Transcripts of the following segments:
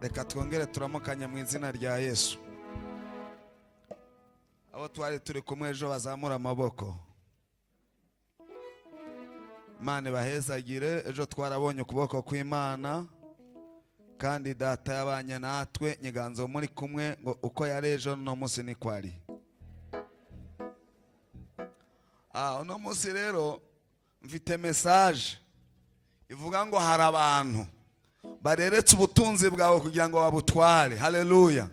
Reka twongere turamukanya mu izina rya Yesu. Abo twari turi kumwe ejo bazamura amaboko. Imana bahezagire. Ejo twarabonye ukuboko kw'Imana kandi data yabanye natwe, nyiganzo muri kumwe ngo uko yari ejo no munsi ni kwari. Uno munsi rero mfite message ivuga ngo hari abantu bareretse ubutunzi bwawe kugira ngo babutware. Haleluya.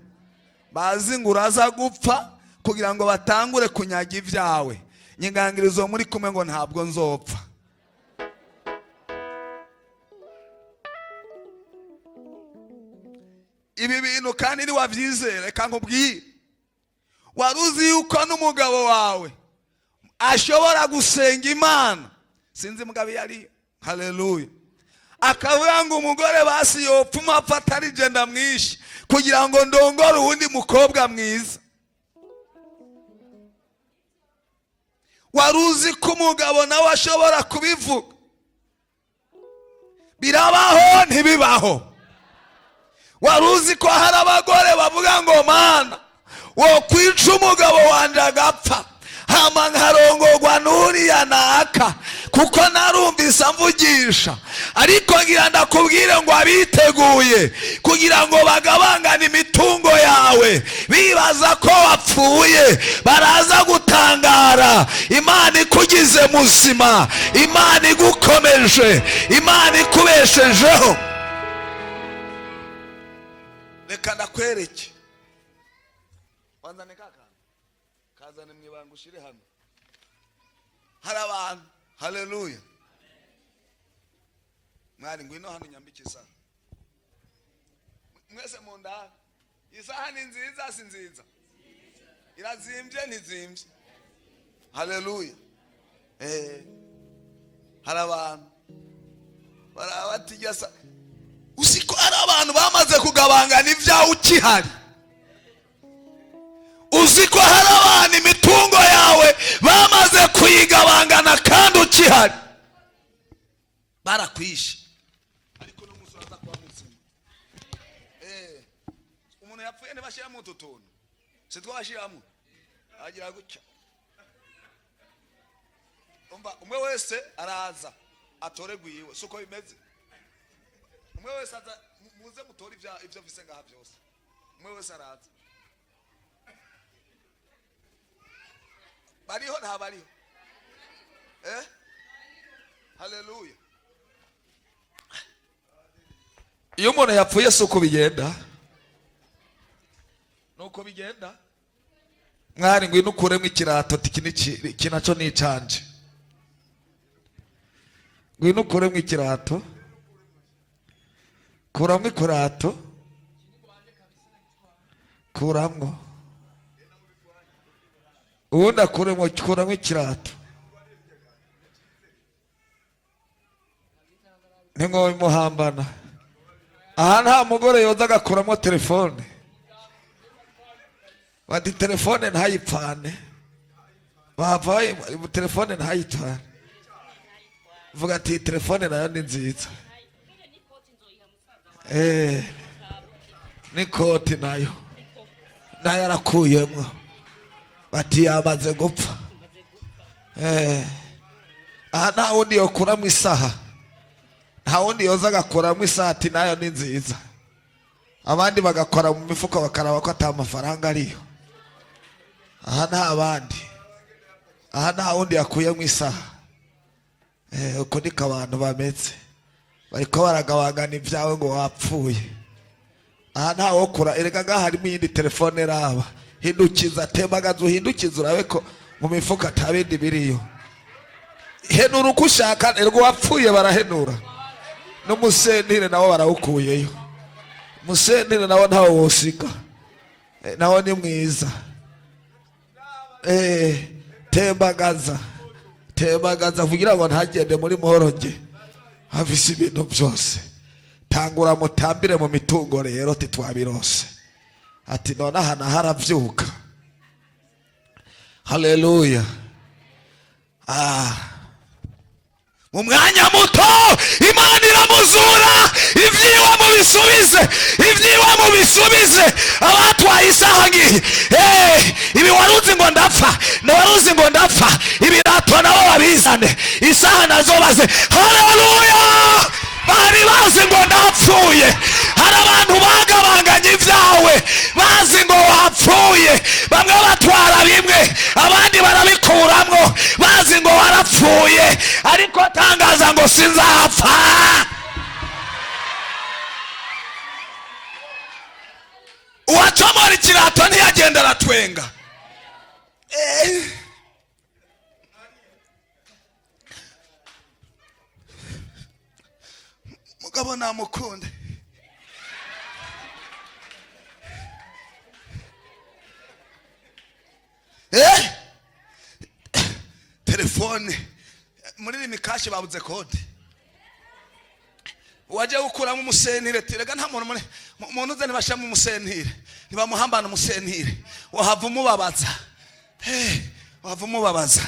Bazi ngo uraza gupfa kugira ngo batangure kunyaga ivyawe. Nyingangirizo muri kumwe ngo ntabwo nzopfa. Ibi bintu kandi ni wavyizere kankubwiye. Waruzi yuko n'umugabo wawe ashobora gusenga Imana. Sinzi mugabo yari. Haleluya. Akavuga ngo umugore basi yopfuma afata ari genda mwishi kugira ngo ndongore uwundi mukobwa mwiza. Waruzi ko umugabo nawe ashobora kubivuga. Birabaho ntibibaho. Waruzi ko hari abagore bavuga ngo Mana wo kwica umugabo wanje agapfa hama nkarongorwa n'uriya naka kuko narumvise amvugisha, ariko ngira ndakubwire ngo abiteguye kugira ngo bagabangane imitungo yawe bibaza ko wapfuye baraza gutangara. Imana ikugize muzima, Imana igukomeje, Imana ikubeshejeho. Reka ndakwereke. Wanzane kaka. Kazane mwibanga ushire hano. Hari abantu. Haleluya. Mwari ngwino hano nyambike isaha. Mwese mu ndani. Isaha ni nziza si nziza? Irazimbye ntizimbye. Haleluya. Hari abantu barabatigasa. Usiko hari abantu bamaze kugabangana ivyawe ukihari. Uziko hari abantu imitungo yawe bamaze kuyigabangana kandi ukihari. Barakwishe. Ariko no musaza kwa muzima. Umuntu yapfuye ntibashiramo ututuntu. Se twashiramo. Agira gutya. Umwe wese araza atoregwiwe. Suko bimeze. Umwe wese aza muze mutora ivyo visenga byose. Umwe wese araza. Bariho nta bariho. Haleluya. Iyo umuntu yapfuye suko bigenda. Nuko bigenda. Mwari ngwino ukuremo ikirato kinaco nicanje. Ngwino ukuremo ikirato. Kuramo ikirato. Kuramo. Ubundi akuremo ikirato. Ningo imuhambana. Aha nta mugore yoza agakuramo telefone. Bati telefone ntayipfane. Bavaye telefone ntayitware. Vuga ati telefone nayo ni nziza. Ni koti nayo. Nayo arakuyemwo. Bati yamaze gupfa. Aha nta wundi yokuramo isaha. Nta wundi yoza agakuramo isaha ati nayo ni nziza. Abandi bagakora mu mifuko bakaraba ko ata amafaranga ariyo. Aha nta abandi. Aha nta wundi yakuyemo isaha. Uko niko abantu bameze. Bariko baragabangana ivyawe ngo wapfuye. Aha nta wokura. Erega ngaha harimo iyindi telefone raba. Hindukiza tembagaza uhindukiza urabe ko mu mifuka atabindi biriyo. Henura uko ushaka. Ergo wapfuye barahenura. N'umusentire nawo barawukuyeyo. Musentire nawo ntawo wosiga. Nawo ni mwiza. Tembagaza. Tembagaza kugira ngo ntagende muri muhoroge. Havise ibintu byose. Tangura mutambire mu mitungo rero titwabirose. Ati none hana haravyuka. Haleluya. Mu mwanya muto Imana iramuzura ivyiwe mu mubisubize, ibyiwe mubisubize. Abatwaye isaha ngiyi, ibi waruzi ngo ndapfa, waruzi ngo ndapfa, ibirato nabo babizane, isaha nazo baze. Haleluya! Bari bazi ngo ndapfuye. Hari abantu bagabanganye ivyawe bazi ngo wapfuye. Bamwe batwara bimwe, abandi barabikuramwo bazi ngo warapfuye, ariko tangaza ngo sinzapfa. Uwacomora ikirato ntiyagenda aratwenga. Mugabo namukunde. Telefone muri rimikashi babuze kode. Waje gukuramo umusenire tirega nta muntu uze nibashamo umusenire, nibamuhambana umusenire wahava umubabaza. Wahava umubabaza.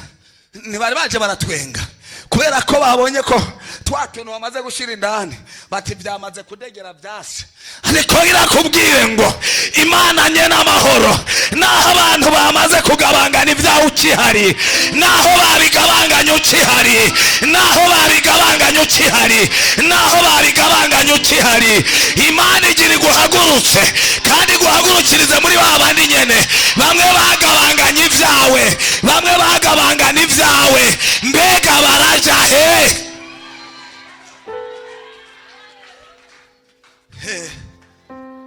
Nibari baje baratwenga kubera ko babonye ko twatuntu bamaze gushira indani, bati byamaze kudegera byase. Ariko irakubwiye ngo Imana nye n'amahoro, naho abantu bamaze kugabangana ibyawe ukihari, naho babigabanganye ukihari, naho babigabanganye ukihari, naho babigabanganye ukihari, Imana igira iguhagurutse kandi guhagurukirize muri babandi nyene bamwe bagabanganye ibyawe, bamwe bagabangana ibyawe. Mbega baraja he?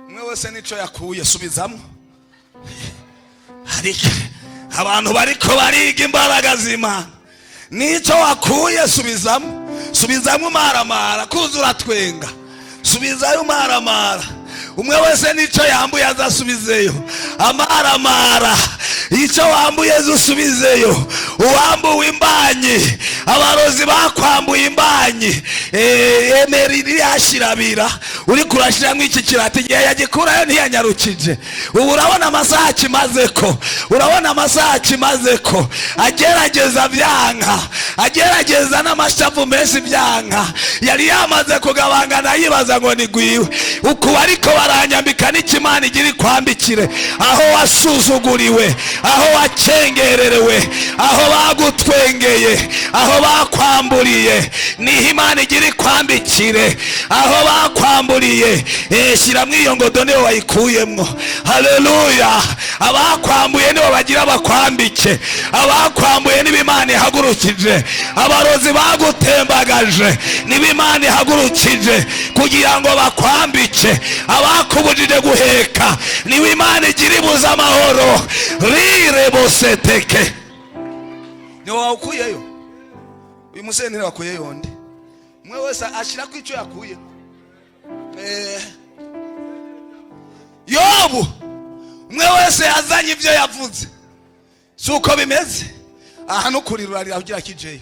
Mwe wese nico yakuye subizamo. Ariko abantu bariko bariga imbaraga z'Imana, nico wakuye subizamo. Subizamo maramara kuzura twenga, subizayo maramara. Umwe wese nico yambuye azasubizeyo amaramara. Ico wambuye zusubizeyo. Uwambuwe imbanyi, abarozi bakwambuye imbanyi, emeriri yashirabira uri kurashiramwe iki kirati gihe yagikurayo ntiyanyarukije. Ubu urabona amasaha kimazeko, urabona amasaha kimazeko, agerageza byanka, agerageza n'amashavu menshi byanka. Yari yamaze kugabangana yibaza ngo nigwiwe. Uku ariko baranyambika n'ikimana igiri kwambikire, aho wasuzuguriwe, aho wacengererewe, aho bagutwengeye, aho bakwamburiye, niho Imana igiri kwambikire. Aho bakwamburiye, shyiramo iyo ngodo niwe wayikuyemwo. Haleluya! Abakwambuye nibo bagira bakwambike, abakwambuye nibo Imana ihagurukije, abarozi bagutembagaje nibo Imana ihagurukije kugira ngo bakwambike, abakubujije guheka nibo Imana igira ibuza amahoro. Rirebuseteke niwe wawukuyeyo. Uyu musenire wakuyeyo undi. Mwe wese ashira ku icyo yakuye. Yobu mwe wese yazanye ibyo yavuze, suko bimeze. Aha nukurirura riragira kijeyo.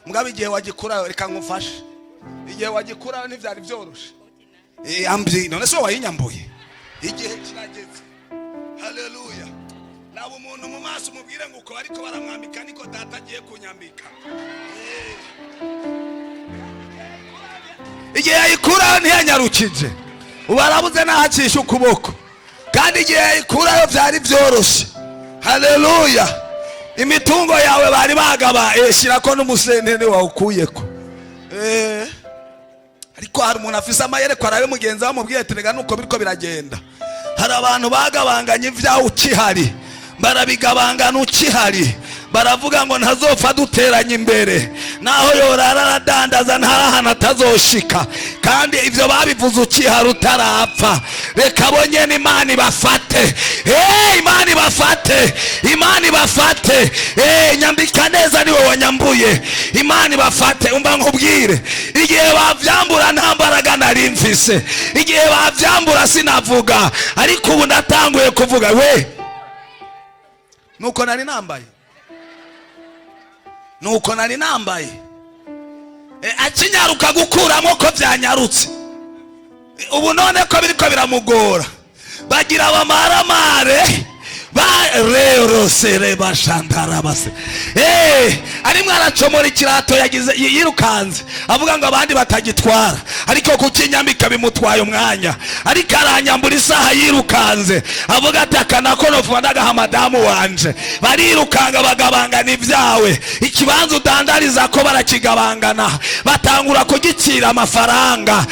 Mugabe igihe wagikurayo reka ngufashe. Igihe wagikurayo ntivyari byoroshe. Ambi none so wayinyambuye. Igihe kirageze. Haleluya! Nabo umuntu mu maso mubwire ngo uko ariko baramwambika niko data agiye kunyambika. Igihe yayikurayo ntiyanyarukije, ubarabuze nahacisha ukuboko, kandi igihe yayikurayo byari byoroshe. Haleluya! Imitungo yawe bari bagaba, shirako n'umusenene wawukuyeko. Ariko hari umuntu afise amayereko arabe mugenzi wa mubwiye terega nuko biriko biragenda. Hari abantu bagabanganye ivyawe ukihari, barabigabangana ukihari, baravuga ngo ntazopfa duteranye imbere, naho yorara aradandaza ntarahana atazoshika, kandi ivyo babivuze ukihari utarapfa. Reka bonye n'Imana ibafate. Imana ibafate, Imana ibafate. Nyambika neza niwe wanyambuye, Imana ibafate. Umva nkubwire, igihe bavyambura nta mbaraga nari mfise, igihe bavyambura sinavuga, ariko ubu ndatanguye kuvuga. Nuko nari nambaye, nuko nari nambaye. Akinyaruka gukuramo ko byanyarutse. Ubu none ko biriko biramugora, bagira abamaramare rero sereba shantarabase arimwe aracomora ikirato yagize yirukanze avuga ngo abandi batagitwara ariko kukinyambika bimutwaye umwanya ariko aranyambura isaha yirukanze avuga ati akanako nofanaga madamu wanje barirukanga bagabangana ivyawe ikibanza udandariza ko barakigabangana batangura kugicira amafaranga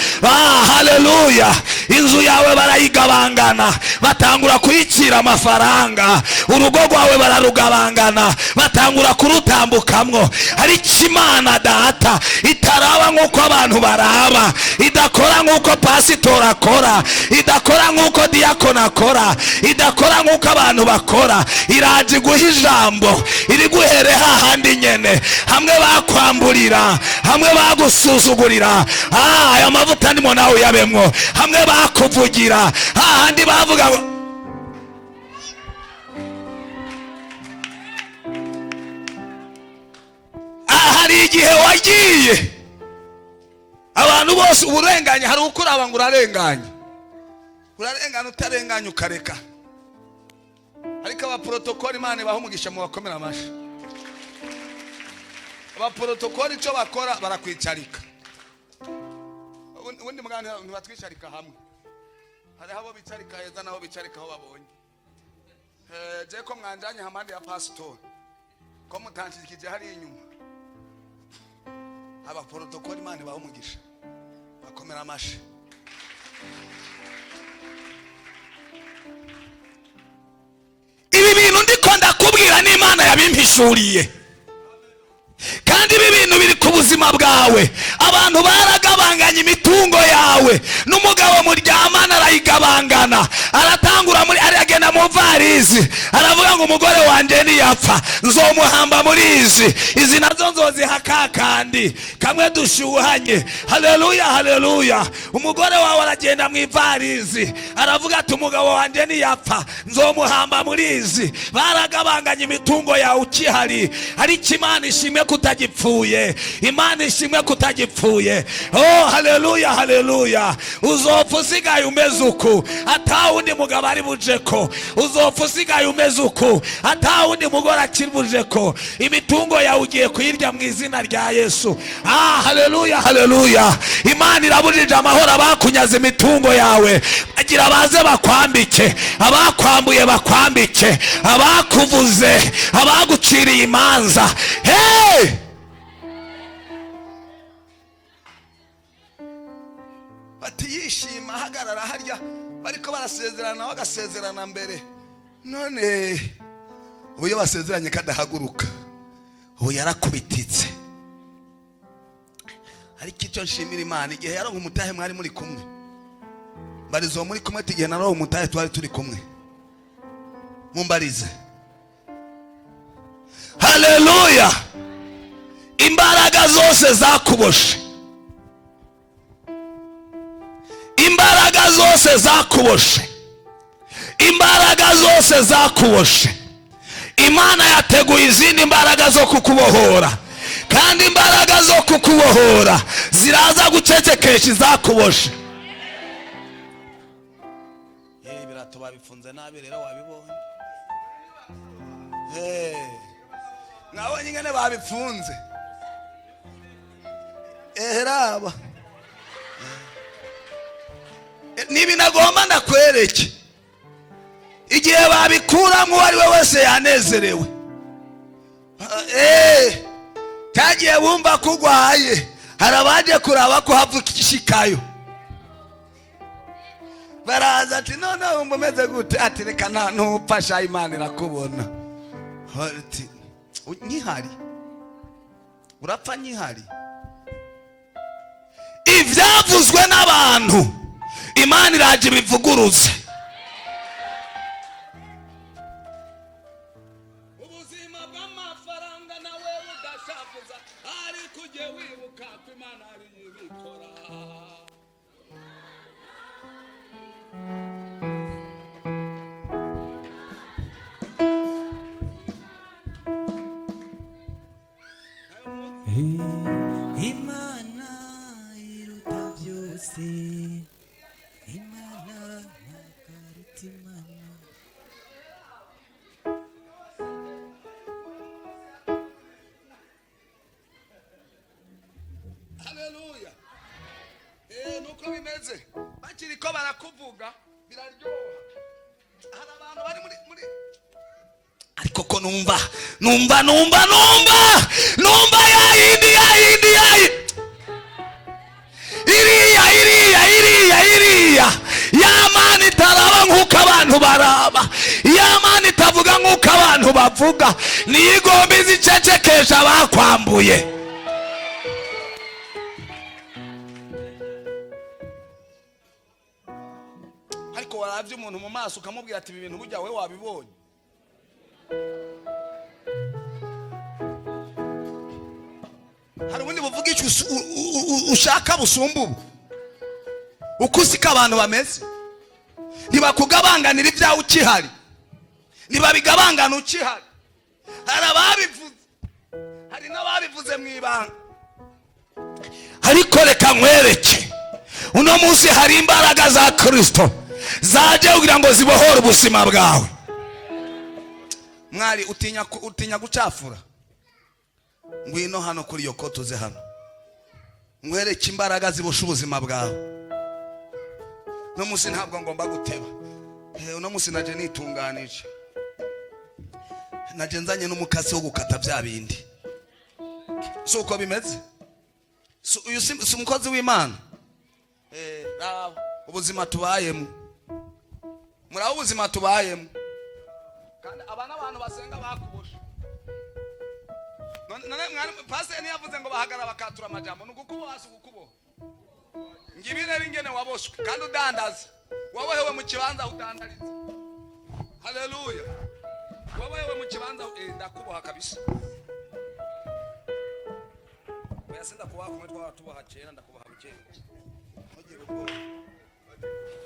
haleluya inzu yawe barayigabangana batangura kuyicira amafaranga urugo rwawe bararugabangana batangura kurutambukamwo ariko Imana data itaraba nk'uko abantu baraba idakora nk'uko pasitor akora idakora nk'uko diakona akora idakora nk'uko abantu bakora iraje guha ijambo iri guhere hahandi nyene hamwe bakwamburira hamwe bagusuzugurira aya mavuta ndimo nawe yabemwo hamwe bakuvugira hahandi bavuga hari igihe wagiye abantu bose uburenganya hari ukuraba ngo urarenganya utarenganya ukareka ariko aba protocol Imana bahumugisha mu bakomera amashi aba protocol ico bakora barakwicarika ubundi mugani ntibatwicarika hamwe hari habo bicarika heza naho bicarika aho babonye je ko mwanjanye hamande ya pastor ko mutanshikije hari inyuma aba protocol Imana bahumugisha bakomera amashi ibi bintu ndiko ndakubwira ni Imana yabimpishuriye kandi ibi bintu biri ku buzima bwawe abantu baragabanganya imitungo yawe n'umugabo muryamana arayigabangana aratangura muri aragenda mu varizi aravuga ngo umugore wanje niyapfa nzomuhamba muri izi nazo nzoziha kakandi kamwe dushuhanye haleluya haleluya umugore wawe aragenda mu varizi aravuga ati umugabo wanje niyapfa nzomuhamba muri izi baragabanganya imitungo yawe ukihari ariko Imana ishimwe kutagipfuye Imana ishimwe kutagipfuye oh haleluya haleluya uzopfa usigaye umeze uku atawundi mugabo ari bujeko uzopfa usigaye umeze uku atawundi mugore akiri bujeko imitungo yawe ugiye kuyirya mu izina rya Yesu haleluya haleluya Imana irabujije amahoro abakunyaza imitungo yawe agira baze bakwambike abakwambuye bakwambike abakuvuze abaguciriye imanza bati yishima hagarara harya bariko barasezerana bagasezerana mbere none uyo basezeranye kadahaguruka ubu yarakubititse ariko icyo nshimira Imana igihe yaronka umutahe mwari muri kumwe barizo muri kumwe tigihe naronka umutahe twari turi kumwe mumbarize haleluya imbaraga zose zakuboshe imbaraga zose zakuboshe imbaraga zose zakuboshe Imana yateguye izindi imbaraga zo kukubohora kandi imbaraga zo kukubohora ziraza gucecekesha izakuboshe birato babifunze nabi rero wabibonye nabonye ingene babifunze raba nibi nagomba ndakwereke igihe babikuramo ari we wese yanezerewe tagiye bumva kugwaye harabaje kuraba ko havukishikayo baraza ati none umeze gute ati reka ntupasha Imana irakubona ati nyihari urapfa nyihari ivyavuzwe n'abantu Imana iraje bivuguruze ubuzima bw'amafaranga nawe udashavuza ari kujye wibuka ko Imana ari ibikora Imana iruta byose Imana nakaruta Imana bimeze bakiri ko barakuvuga biraryoha. Hari abantu bari muri ariko ko numva yayindi iriya yamana itaraba nk'uko abantu baraba, yamana itavuga nk'uko abantu bavuga, niyo igomba izicecekesha bakwambuye. Ariko waravye umuntu mu maso ukamubwira ati ibi bintu burya we wabibonye. Hari ubundi buvuga icyo ushaka busumba ubu. Uko usika abantu bameze ntibakugabanganira ibyawe ukihari, ntibabigabangana ukihari. Hari ababivuze, hari n'ababivuze mu ibanga. Ariko reka nkwereke uno munsi hari imbaraga za Kristo zaje kugira ngo zibohore ubuzima bwawe. Mwari utinya gucafura, ngwino hano kuri iyo koto ze hano nkwereke imbaraga zibosha ubuzima bwawe. No musi ntabwo ngomba guteba. Uno musi naje nitunganije, naje nzanye n'umukasi wo gukata bya bindi. So uko bimeze, so uyu si umukozi w'Imana. Ubuzima tubayemo, muraho ubuzima tubayemo, kandi abana abantu basenga bakubosha. Pastor yavuze ngo bahagara bakatura amajambo, nugukubo hasi gukubo ngibire ringene waboshwe kandi udandaza. Wabohewe mu kibanza udandariza. Haleluya. Wabohewe mu kibanza ndakuboha kabisa. Bayasenda kubaha kumwe twatuboha cyera ndakuboha bukeye.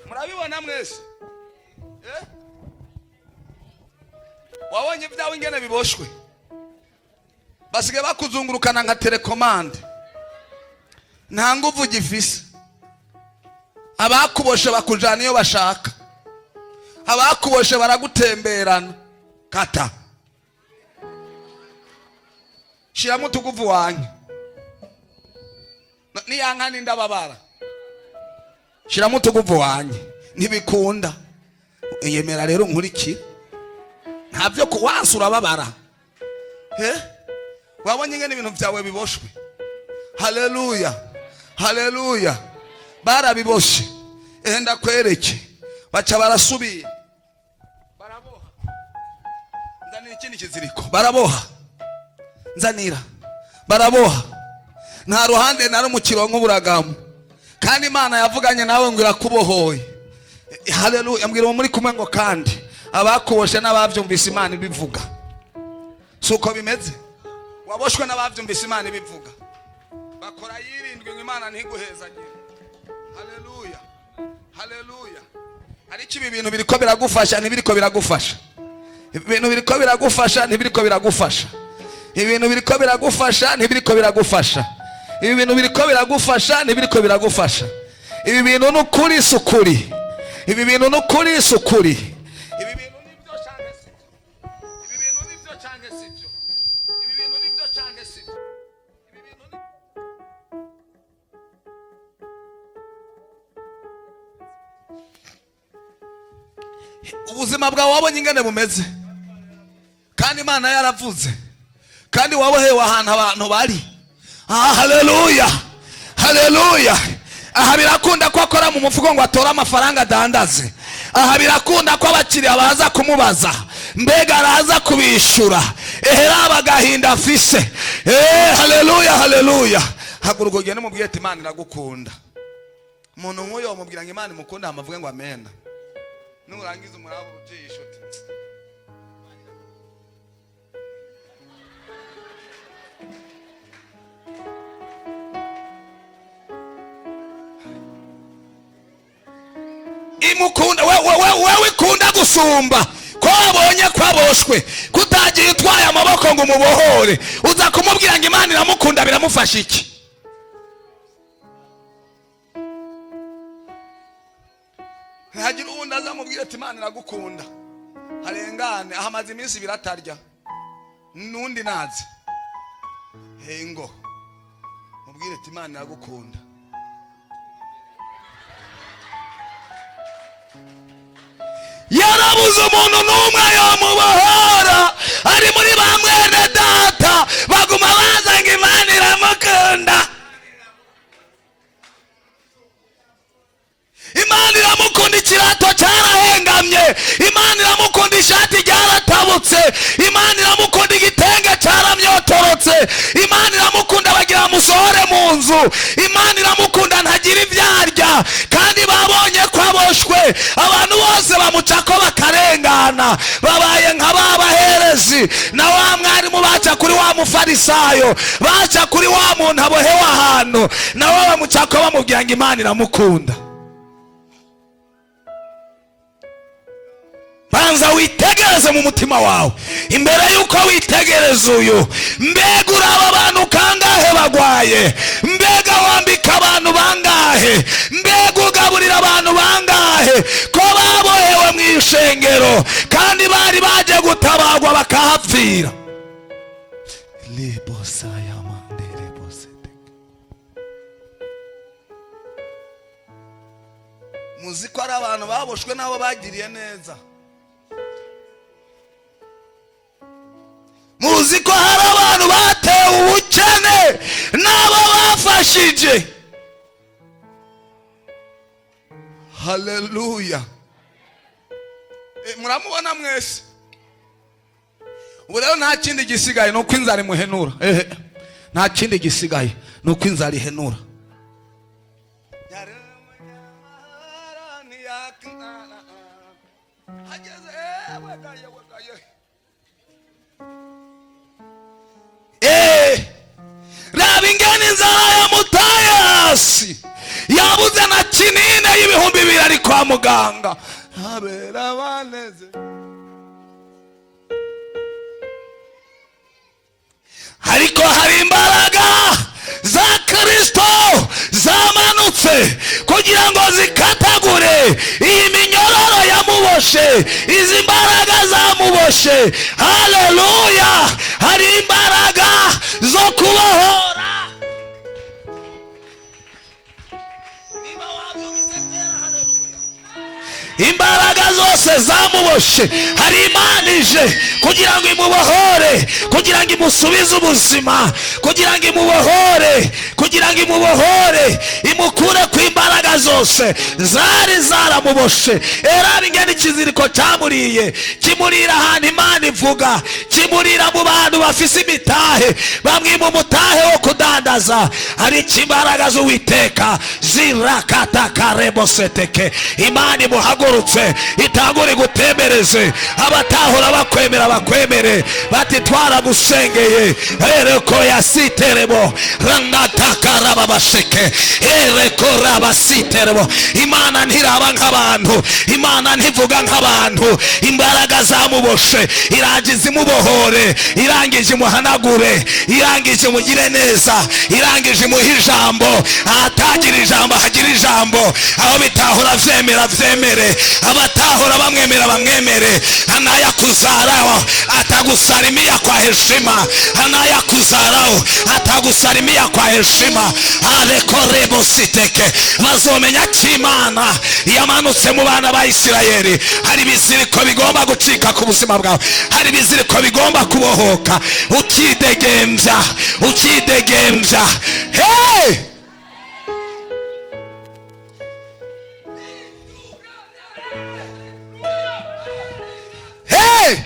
Murabibona mwese? Wabonye ibyawe ingene biboshwe, basige bakuzungurukana nka telecommande, nta nguvu gifise. Abakuboshe bakujana iyo bashaka, abakuboshe baragutemberana. Kata shiramo tuguvu wanyu niyanka n'indababara, shiramo tuguvu wanyu ntibikunda. Yemera rero nkuriki, ntavyo kuwansura babara. Wabonye ngene ibintu byawe biboshwe. Haleluya, haleluya. Barabiboshe, ndakwereke baca barasubiye baraboha. Nzanira ikindi kiziriko, baraboha. Nzanira baraboha. Nta ruhande nari mu kirongo buragamu, kandi Imana yavuganye nawe ngo irakubohoye. Haleluya. Mbwira muri kumwe ngo kandi abakuboshe n'abavyumvise Imana ibivuga. Suko bimeze, waboshwe n'abavyumvise Imana ibivuga, bakora yirindwe ngo Imana ntiguhezagire. Haleluya, haleluya. Ariko ibi bintu biriko biragufasha ntibiriko biragufasha. Ibintu biriko biragufasha ntibiriko biragufasha. Ibintu biriko biragufasha ntibiriko biragufasha. Ibi bintu biriko biragufasha ntibiriko biragufasha. Ibi bintu n'ukuri sukuri. Ibi bintu n'ukuri sukuri. Ibi bintu nibyo cyane sibyo. Ibi bintu nibyo cyane sibyo. Ibi bintu nibyo cyane sibyo. Ibi bintu ni ubuzima bwawe wabonye ingene bumeze, kandi Imana yaravuze, kandi wabohewe ahantu abantu bari. Haleluya, haleluya. Aha birakunda ko akora mu mufuko ngo atore amafaranga adandaze. Aha birakunda ko abakiriya baza kumubaza mbega araza kubishura. Raba gahinda afise. Haleluya, haleluya. Haguruka ugende mubwire ati Imana iragukunda. Umuntu nk'uyo wamubwira ngo Imana imukunda amavuge ngo amen. Nurangiza umurabo ujisho ati imukunda wewe ikunda gusumba ko wabonye kwaboshwe, kutagiye utwaye amaboko ngo umubohore, uza kumubwira ngo Imana iramukunda biramufasha iki? Hagira ubundi azamubwira ati Imana iragukunda, harengane ahamaze iminsi biratarya nundi nazi. Hengo mubwire ati Imana iragukunda. yarabuze umuntu n'umwe yomubohora. Ari muri ba mwene data baguma baza ngo Imana iramukunda, Imana iramukunda, ikirato cyarahengamye, Imana iramukunda, ishati ryaratabutse, Imana iramukunda, igitenge cyaramyotorotse, Imana iramukunda, bagira musohore mu nzu, Imana iramukunda, ntagira ivyarya, kandi babonye ko aboshwe. Abantu bose bamucako bakarengana, babaye nka babaherezi na wa mwarimu, baca kuri wa mufarisayo, baca kuri wa muntu abohewe ahantu, nawe bamucako bamubwira ngo Imana iramukunda. Banza witegereze mu mutima wawe imbere yuko witegereza uyu. Mbega uraba abantu kangahe bagwaye? Mbega wambika abantu bangahe? Mbega ugaburira abantu bangahe ko babohewe mu ishengero kandi bari baje gutabagwa bakahapfira? Muzi ko ari abantu baboshwe nabo bagiriye neza. Muzi ko hari abantu batewe ubukene nabo bafashije. Haleluya. Muramubona mwese? Ubu rero nta kindi gisigaye nuko inzara imuhenura. Nta kindi gisigaye nuko inzara ihenura. Raba ingene inzara yamutaye hasi, yabuze na kinini y'ibihumbi 2 ari kwa muganga. Abera baneze, ariko hari imbaraga za Kristo zamanutse kugira ngo zikatagure iyi minyororo yamuboshe, izi mbaraga zamuboshe. Haleluya. Hari imbaraga zo kubohora. Imbaraga zose zamuboshe, hari Imana ije kugira ngo imubohore, kugira ngo imusubize ubuzima, kugira ngo imubohore, kugira ngo imubohore, imukure ku imbaraga zose zari zaramuboshe. Era ingene ikiziriko cyamuriye, kimurira ahantu Imana ivuga, kimurira mu bantu bafise imitahe, bamwe mu mutahe wo kudandaza. Hari imbaraga z'Uwiteka zirakata kareboseteke. Imana imuhagurutse itangure gutemereze abatahora bakwemera bakwemere, bati twaragusengeye. Ereko yasiterebo rangatakara babasheke, ereko rabasiterebo. Imana ntiraba nk'abantu, Imana ntivuga nk'abantu. Imbaraga zamuboshe irangiza imubohore, irangije imuhanagure, irangije imugire neza, irangije imuhe ijambo. Ahatagira ijambo hagira ijambo, aho bitahora vyemera vyemere, abatahora bamwemera bamwemere. Anaya kuzarao atagusalimia kwa heshima, anaya kuzarao atagusalimia kwa heshima. Alekorebo siteke, bazomenya cy'Imana yamanutse mu bana ba Isirayeli. Hari biziriko bigomba gucika ku buzima bwawe, hari biziriko bigomba kubohoka. Ukidegembya, ukidegembya. Hey! Hey!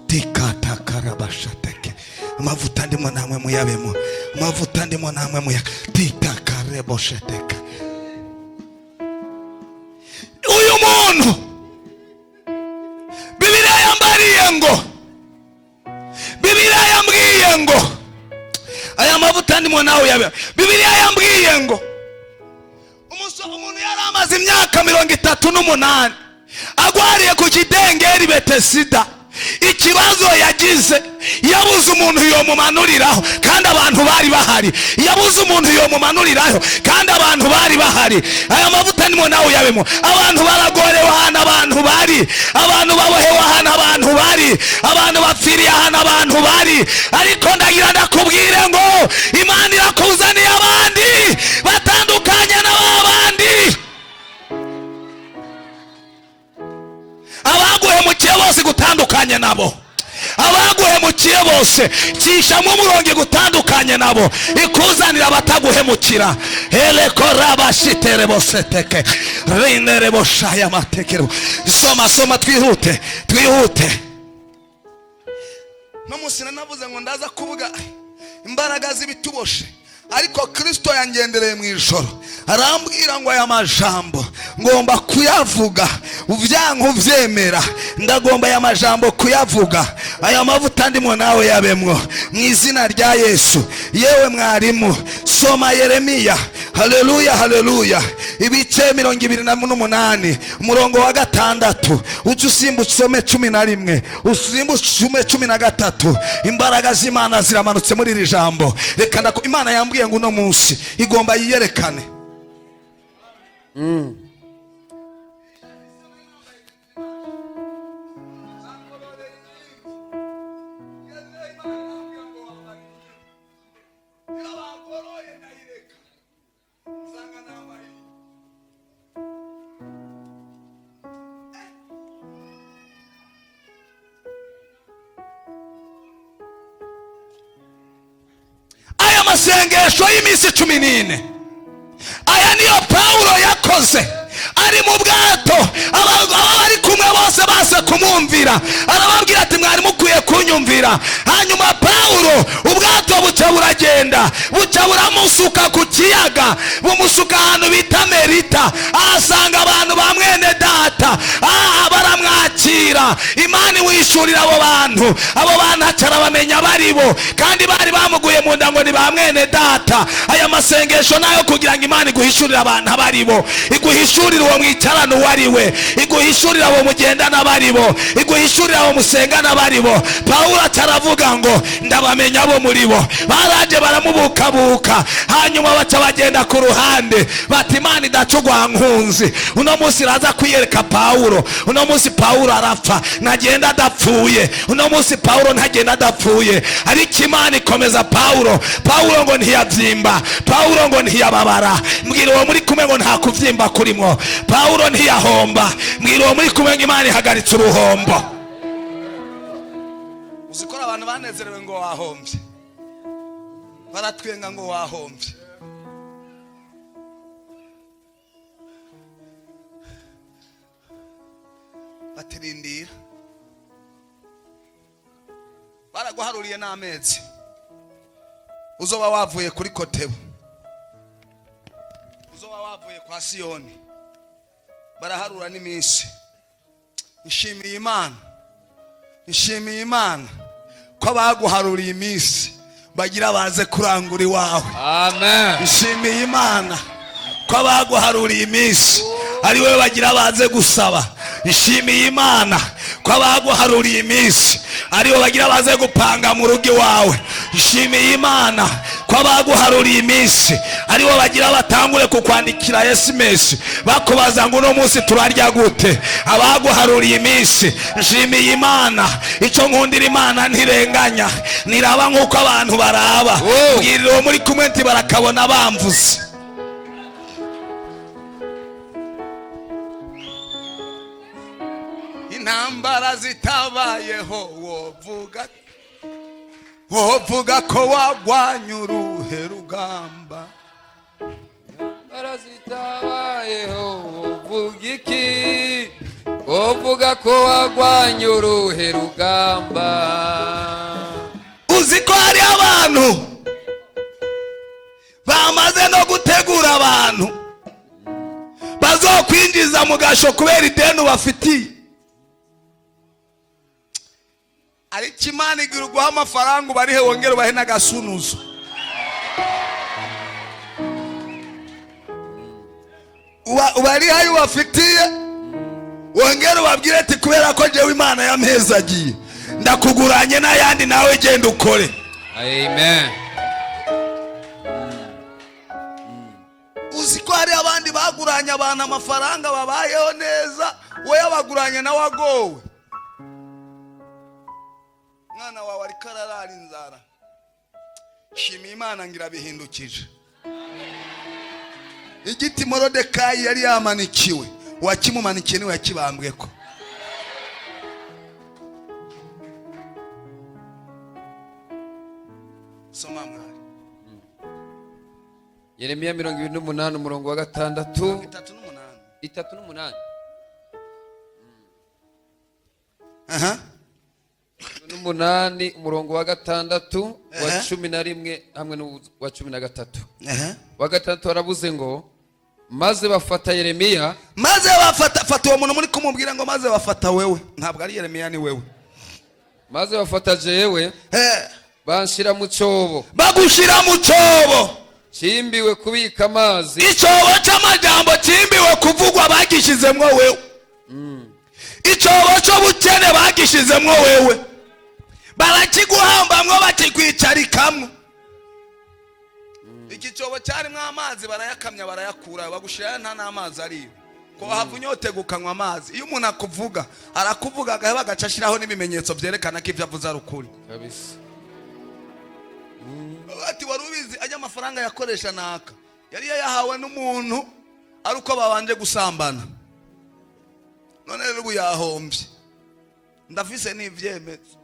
Tikata karabashateke. Amavuta ndimo namwe muyabemo, amavuta ndimo namwe muya. Tikakareboseteke. Uyu muntu Bibiliya yambariye ngo, Bibiliya yambwiye ngo, aya mavuta ndimo nawe yabe. Bibiliya yambwiye ngo umuntu yari amaze imyaka 38 agwariye ku kidengeri Betesida. Ikibazo yagize, yabuze umuntu yomumanuriraho kandi abantu bari bahari, yabuze umuntu yomumanuriraho kandi abantu bari bahari. Aya mavuta ndimo nawe yabemo. Abantu baragorewe ahantu abantu bari, abantu babohewe ahantu abantu bari, abantu bapfiriye ahantu abantu bari. Ariko ndagira ndakubwire ngo Imana irakuzaniye abandi batandukanye n'abandi. baguhemukiye bose cishamo umurongo gutandukanye nabo ikuzanira abataguhemukira elekorabashitere bose teke rinere boshaya matekero. Soma twihute no musina navuze ngo ndaza kuvuga imbaraga z'ibituboshe, ariko Kristo yangendereye mu ijoro arambwira ngo aya majambo ngomba kuyavuga uvyanka uvyemera, ndagomba aya majambo kuyavuga. Aya mavuta ndimo nawe yabemwo mu izina rya Yesu. Yewe mwarimu soma Yeremiya, haleluya, ibice 28 umurongo wa 6 uca usimbuka usome 11 usimbuka usome 13. Imbaraga z'Imana ziramanutse muri iri jambo. Reka ndako Imana yambwiye ngo uno munsi igomba yiyerekane. Aya masengesho y'imisi 14 aya niyo Paulo yakoze ari mu bwato, abari kumwe bose base kumumvira, arababwira ati mwari mukwiye kunyumvira. Hanyuma Paulo ubwato buca buragenda, buca buramusuka ku kiyaga, bumusuka ahantu bita Merita, ahasanga abantu ba mwene data, baramwakira. Imana wishurira abo bantu acara bamenya baribo, kandi bari bamuguye mu nda ngo ni ba mwene data. Aya masengesho nayo kugira ngo Imana iguhishurira abantu abaribo, iguhishurira uwo mwicarano wariwe, iguhishurira abo mugendana baribo, iguhishurira abo musengana baribo. Paulo ataravuga ngo ndabamenya abo muri bo, baraje baramubukabuka, hanyuma baca bagenda ku ruhande bati Imana idacugwa nkunzi. Uno munsi raza kwiyereka Paulo, uno munsi Paulo arapfa ntagenda adapfuye, uno munsi Paulo ntagenda adapfuye, ariko Imana ikomeza Paulo ngo ntiyavyimba, Paulo ngo ntiyababara. Mbwira uwo muri kumwe ngo nta kuvyimba kurimo, Paulo ntiyahomba. Mbwira uwo muri kumwe ngo Imana ihagaritse uruhombo. Uzikora abantu banezerewe ngo wahombye, baratwenga ngo wahombye. Batirindira baraguharuriye n'amezi, uzoba wavuye kuri Kotebo, uzoba wavuye kwa Siyoni, baraharura n'iminsi. Nshimiye Imana ko baguharuriye iminsi bagira baze kurangura iwawe. Amen. Nshimiye Imana ko baguharuriye iminsi ari we bagira baze gusaba. Nshimiye Imana ko baguharuriye iminsi ari we bagira baze gupanga mu rugo iwawe. Nshimiye Imana ko baguharuriye iminsi ari we bagira batangure kukwandikira SMS bakubaza ngo uno munsi turarya gute. Abaguharuriye iminsi nshimiye Imana. Icyo nkundira Imana ntirenganya, niraba nk'uko abantu baraba. Mbwiriro muri kumenti barakabona bamvuze. Intambara zitabayeho wovuga ko wagwanye uruhe rugamba. Intambara zitabayeho wovuga iki? Wovuga ko wagwanye uruhe rugamba. Uzi ko hari abantu bamaze no gutegura abantu bazokwinjiza mu gasho kubera ideni bafitiye. Ariko Imana igira guha amafaranga barihe wongere ubahe n'agasunuzo. Ubari hayo bafitiye wongere ubabwire ati kubera ko jewe Imana yampezagiye ndakuguranye n'ayandi nawe genda ukore. Amen. Uzi ko hari abandi baguranye abantu amafaranga babayeho neza, we yabaguranye nawe agowe. Mwana wawe ariko ararara inzara, shimiye Imana ngira bihindukije. Igiti Morodekayi yari yamanikiwe, wakimumanikiye niwe yakibambweko. Yeremiya 28 umurongo wa 6 3:8 aha 8 umurongo wa 6 wa 11 hamwe n'uwa 13 aha wa 6 waravuze ngo maze bafata Yeremiya maze bafata uwo muntu muri kumubwira ngo maze bafata wewe ntabwo ari Yeremiya ni wewe maze bafata jewe banshira mu cyobo bagushira mu cyobo Chimbiwe kubika amazi icyobo cy'amajambo chimbiwe kuvugwa bagishizemwo wewe icyobo cyo bukene bagishizemwo wewe barakiguhambamwo bakikwicarikamwo iki cyobo cyarimo amazi barayakamya barayakura bagushira nta n'amazi ariyo ko havunyote gukanywa amazi iyo umuntu akuvuga arakuvuga agaheba agacashiraho n'ibimenyetso byerekana ko ivyo avuze ari ukuri kabisa ati warubizi ajya amafaranga yakoresha naka yari yahawe n'umuntu ari uko babanje gusambana none rero ubu yahombye ndafise n'ivyemezo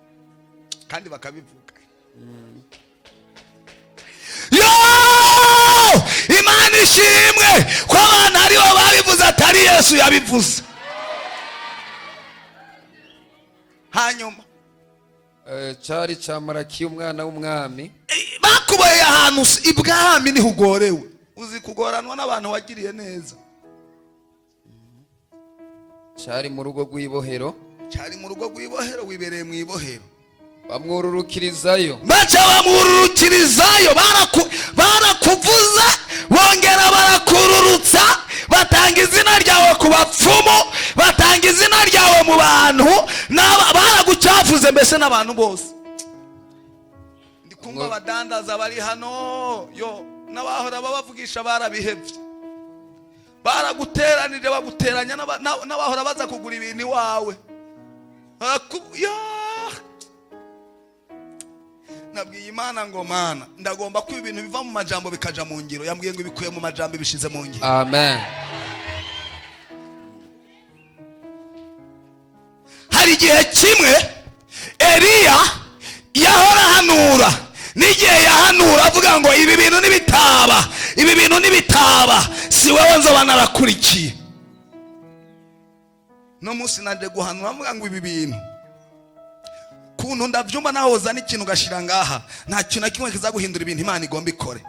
kandi bakabivuga yo Imana ishimwe ko abantu aribo babivuze atari Yesu yabivuze hanyuma cyari Maraki umwana w'umwami bakubaye ahantu ibwami niho ugorewe uzi kugoranwa n'abantu wagiriye neza cyari mu rugo rw'ibohero wibereye mu ibohero bamwururukirizayo baca bamwururukirizayo barakuvuza bongera barakururutsa batanga izina ryawe ku bapfumu batanga izina ryawe mu bantu baragucafuze mbese n'abantu bose ndikumva abadandaza bari hano yo n'abahora babavugisha barabihevye baraguteranije baguteranya n'abahora baza kugura ibintu iwawe nabwiye Imana ngo Mana ndagomba ko ibintu biva mu majambo bikaja mu ngiro yambwiye ngo ibikuye mu majambo bishize mu ngiro amen hari igihe kimwe Eliya yahora hanura n'igihe yahanura avuga ngo ibi bintu nibitaba si wewe nzoba narakurikiye no musi naje guhanura avuga ngo ibi bintu kuntu ndavyumva nahoza n'ikintu gashira ngaha nta kintu na kimwe kizaguhindura ibintu Imana igomba ikore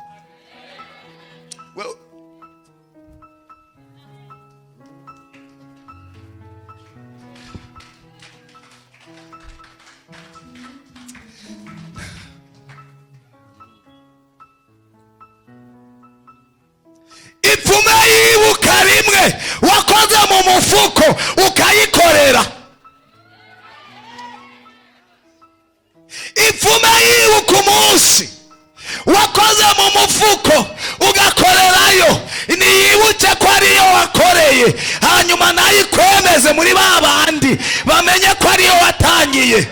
ipfume yibuka rimwe wakoze mu mufuko ukayikorera ipfume yibuka umunsi wakoze mu mufuko ugakorerayo niyibuke ko ariyo wakoreye hanyuma nayo ikwemeze muri babandi bamenye ko ariyo watangiye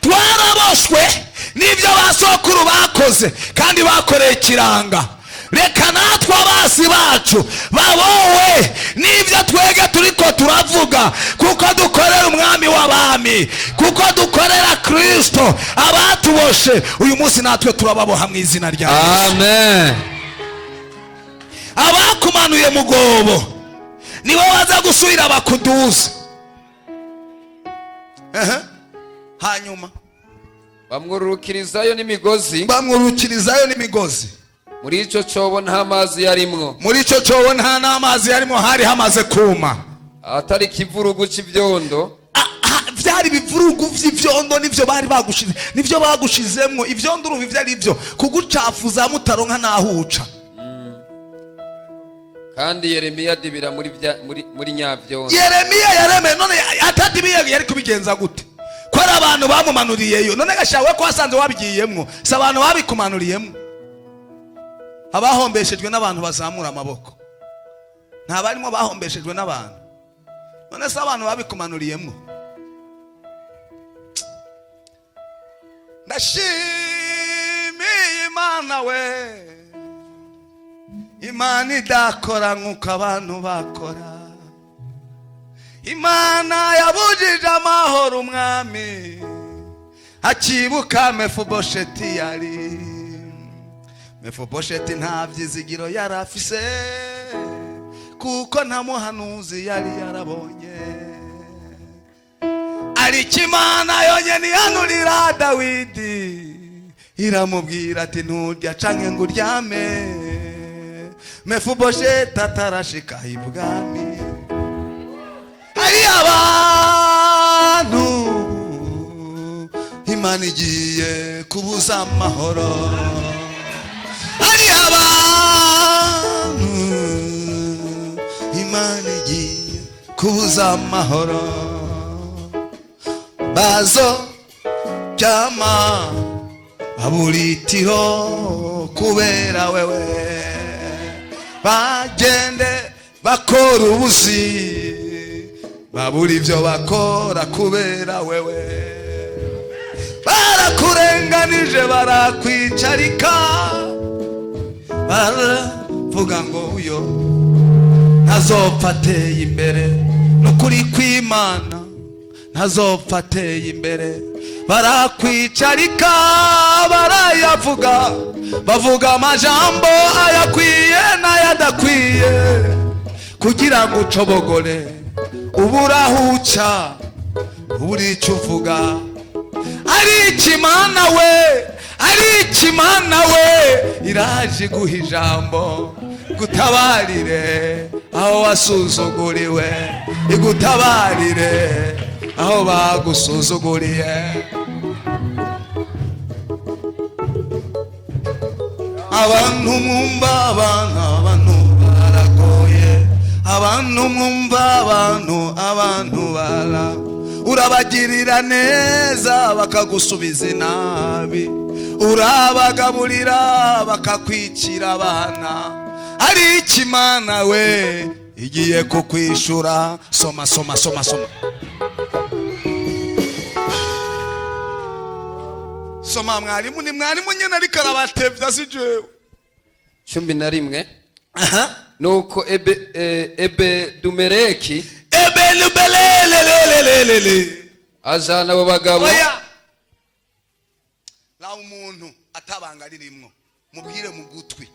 twaraboshwe n'ibyo basokuru bakoze kandi bakoreye kiranga reka natwe abasi bacu babowe n'ibyo twege turiko turavuga kuko dukorera umwami w'abami kuko dukorera Kristo abatuboshe uyu munsi natwe turababoha mu izina rya Yesu amen abakumanuye mugobo nibo baza gusubira bakuduza hanyuma bamwururukirizayo n'imigozi muri ico cyobo nta mazi yarimwo nta n'amazi yarimwo hari hamaze kuma atari kivurugu c'ivyondo byari bivurugu vy'ivyondo nivyo bari bagushize nivyo bagushizemwo ivyondo uruvi vyari ivyo kugucafuza mutaronka nahuca kandi Yeremiya dibira muri nyavyondo Yeremiya yareme none atadibiye yari kubigenza gute ko ari abantu bamumanuriyeyo none gashawe ko asanze wabigiyemwo si abantu babikumanuriyemwo abahombeshejwe n'abantu bazamura amaboko nta barimo bahombeshejwe n'abantu none se abantu babikumanuriyemwo ndashimiye Imana we Imana idakora nk'uko abantu bakora Imana yabujije amahoro umwami akibuka Mefibosheti yari Mefibosheti nta vyizigiro yarafise kuko nta muhanuzi yari yarabonye, ariko Imana yonyene yanurira Dawidi iramubwira ati nturya canke ngo uryame. Mefibosheti atarashika ibwami, ari abantu Imana igiye kubuza amahoro, ari abantu Imana igiye kubuza amahoro, bazo cyama aburitiro kubera wewe, bagende bakora ubusi babura ibyo bakora kubera wewe, barakurenganije barakwicarika, baravuga ngo uyo ntazopfa ateye imbere, n'ukuri kw'Imana ntazopfa ateye imbere, barakwicarika barayavuga, bavuga amajambo ayakwiye n'ayadakwiye, kugira ngo ucobogore uburahuca uburi icyo uvuga. Ariko Imana we, ariko Imana we iraje guha ijambo, gutabarire aho wasuzuguriwe, igutabarire aho bagusuzuguriye. Abantu mwumva abantu baragoye, abantu mwumva abantu bara, urabagirira neza bakagusubiza nabi, urabagaburira bakakwicira abana, ariko Imana we igiye kukwishura. Soma soma soma soma soma, mwarimu ni mwarimu nyene ariko arabatevya si jewe. 11 nuko Ebedumeleki ajana abo bagabo. La umuntu atabanga ririmwo mubwire mu gutwi,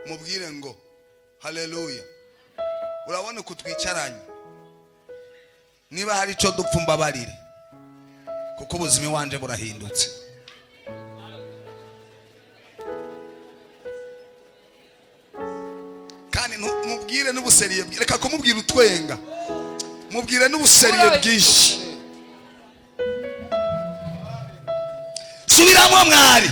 mubwire ngo haleluya. Urabona kutwicaranye, niba hari ico dupfumba barire, kuko ubuzima wanje burahindutse. Kandi mubwire n'ubuseriye, reka kumubwira utwenga, mubwire n'ubuseriye bwinshi. Subiramo mwari.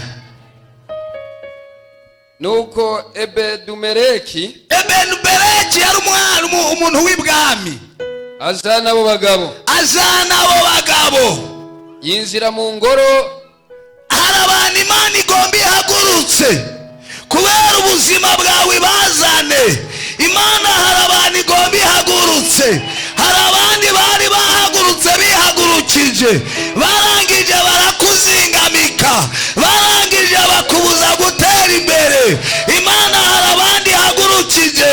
Nuko Ebedumeleki yari umuntu w'ibwami, ajana abo bagabo, yinjira mu ngoro. hari abantu Imana igomba ihagurutse kubera ubuzima bwawe bazane. Imana hari abantu igomba ihagurutse, hari abandi bari bahagurutse bihagurukije, barangije barakuzingamika, barangije bakubuza gutera imbere. Imana hari abandi ihagurukije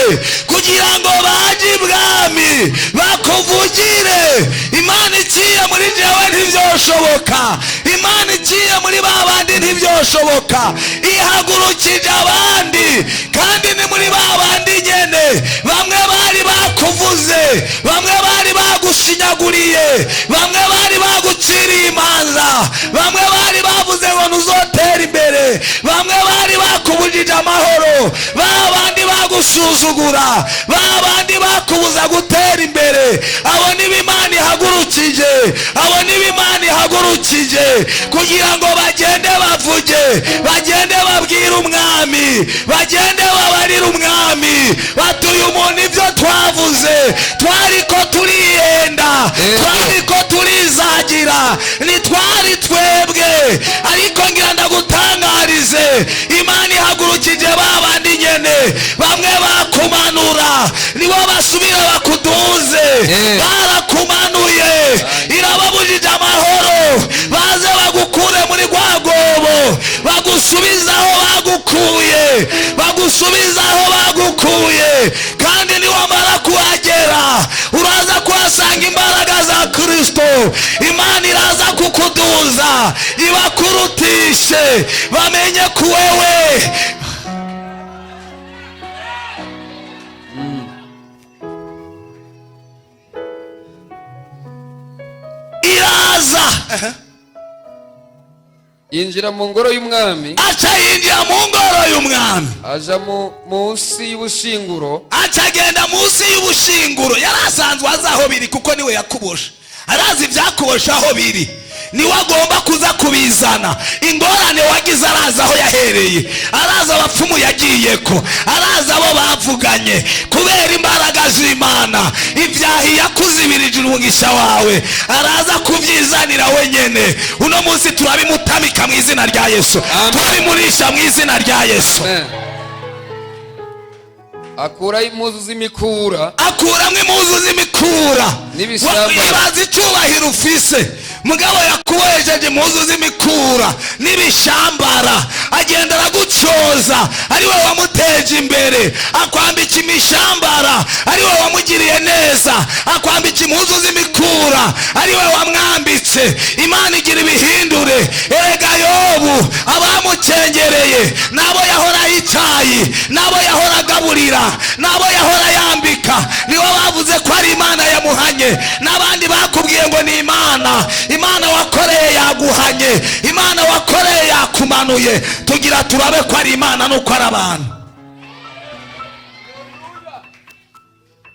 kugira ngo baje ibwami bakuvugire. Imana iciye muri jewe ntivyoshoboka, Imana iciye muri babandi ntivyoshoboka, ihagurukije abandi, kandi ni muri babandi nyene. Bamwe bari bakuvuze, bamwe bari bagushinyaguriye, bamwe bari baguciriye imanza, bamwe bari bavuze ngo ntuzotera imbere, bamwe bari bakubujije amahoro, babandi bagusuzugura, babandi bakubuza gutera imbere. Abo ni Imana ihagurukije, abo ni Imana ihagurukije kugira ngo bagende bavuge, bagende babwire umwami, bagende babarire umwami, batuye umuntu ibyo twavuze, twariko turiyenda, twariko turizagira, ntitwari twebwe. Ariko ngira ndagutangarize, Imana ihagurukije babandi nyene, bamwe bakumanura nibo basubira bakuduze, barakumanuye, irababujije amahoro, baze bagukure muri rwagobo, bagusubiza aho bagukuye, bagusubiza aho bagukuye. Kandi niwamara kuhagera uraza kuhasanga imbaraga za Kristo. Imana iraza kukuduza ibakurutishe, bamenye ku wewe yinjira mu ngoro y'umwami, aca yinjira mu ngoro y'umwami, aja munsi y'ubushinguro, aca agenda munsi y'ubushinguro. Yari asanzwe azi aho biri kuko niwe yakubosha, arazi ibyakubosha aho biri, niwe agomba kuza kubizana. Ingorane wagize arazi aho yahereye, arazi abapfumu yagiyeko, arazi abo bavuganye. Kubera imbaraga z'Imana ibyahi yakuzibirije umugisha wawe, araza kubyizanira wenyene. Uno munsi turabimutamika mu izina rya Yesu, turabimurisha mu izina rya Yesu. akuraho impuzu z'imikura, akuramo impuzu z'imikura. Ibaza icyubahiro ufise, mugabo yakuwejeje impuzu z'imikura n'ibishambara, agenda aragucoza, ari we wamuteje imbere, akwambika imishambara, ari we wamugiriye neza, akwambika impuzu z'imikura, ari we wamwambitse. Imana igira ibihindure. Erega Yobu abamucengereye nabo yahora yicaye, nabo yahora agaburira, nabo yahora yambika, nibo bavuze ko ari Imana yamuhanye. N'abandi bakubwiye ngo ni Imana, Imana wakoreye yaguhanye, Imana wakoreye yakumanuye. Tugira turabe ko ari Imana nuko ari abantu.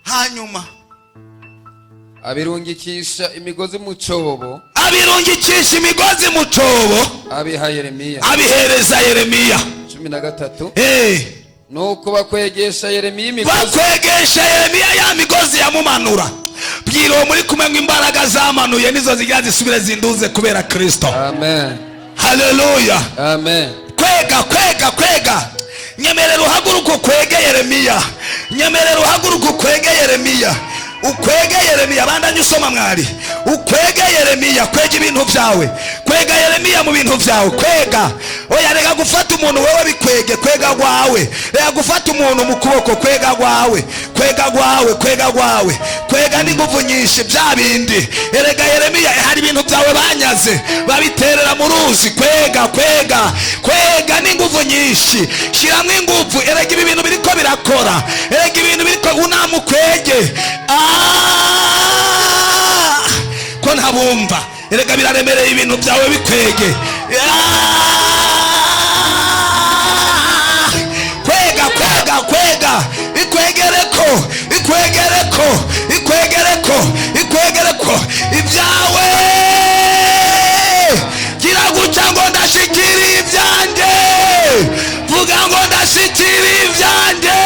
Hanyuma abirungikisha imigozi mu cobo, abirungikisha imigozi mu cobo, abiha Yeremiya, abihereza Yeremiya. 13. Nuko bakwegesha Yeremiya imigozi, bakwegesha Yeremiya ya migozi yamumanura. Bwira muri kumwe ngo imbaraga zamanuye nizo zigira zisubire zinduze kubera Kristo. Amen. Haleluya. Amen. Kwega. Nyemerera uhaguruka ukwege Yeremiya. Nyemerera uhaguruka ukwege Yeremiya. Ukwege Yeremiya, bandanye usoma mwari. Ukwege Yeremiya, kwega ibintu byawe. Kwega Yeremiya mu bintu byawe, kwega. Oya rega gufata umuntu wewe bikwege, kwega gwawe. Rega gufata umuntu mu kuboko, kwega gwawe. Kwega gwawe, kwega gwawe. Kwega ni nguvu nyinshi bya bindi. Erega Yeremiya hari ibintu byawe banyaze, babiterera mu ruzi. Kwega ni nguvu nyinshi. Shiramwe inguvu. Erega ibi bintu biriko birakora. Erega ibintu biriko unamukwege. Ko ntabumva. Erega biraremereye ibintu byawe bikwege. Kwega. Ikwegereko ibyawe. Gira guca ngo ndashikira ibyanje. Vuga ngo ndashikira ibyanje.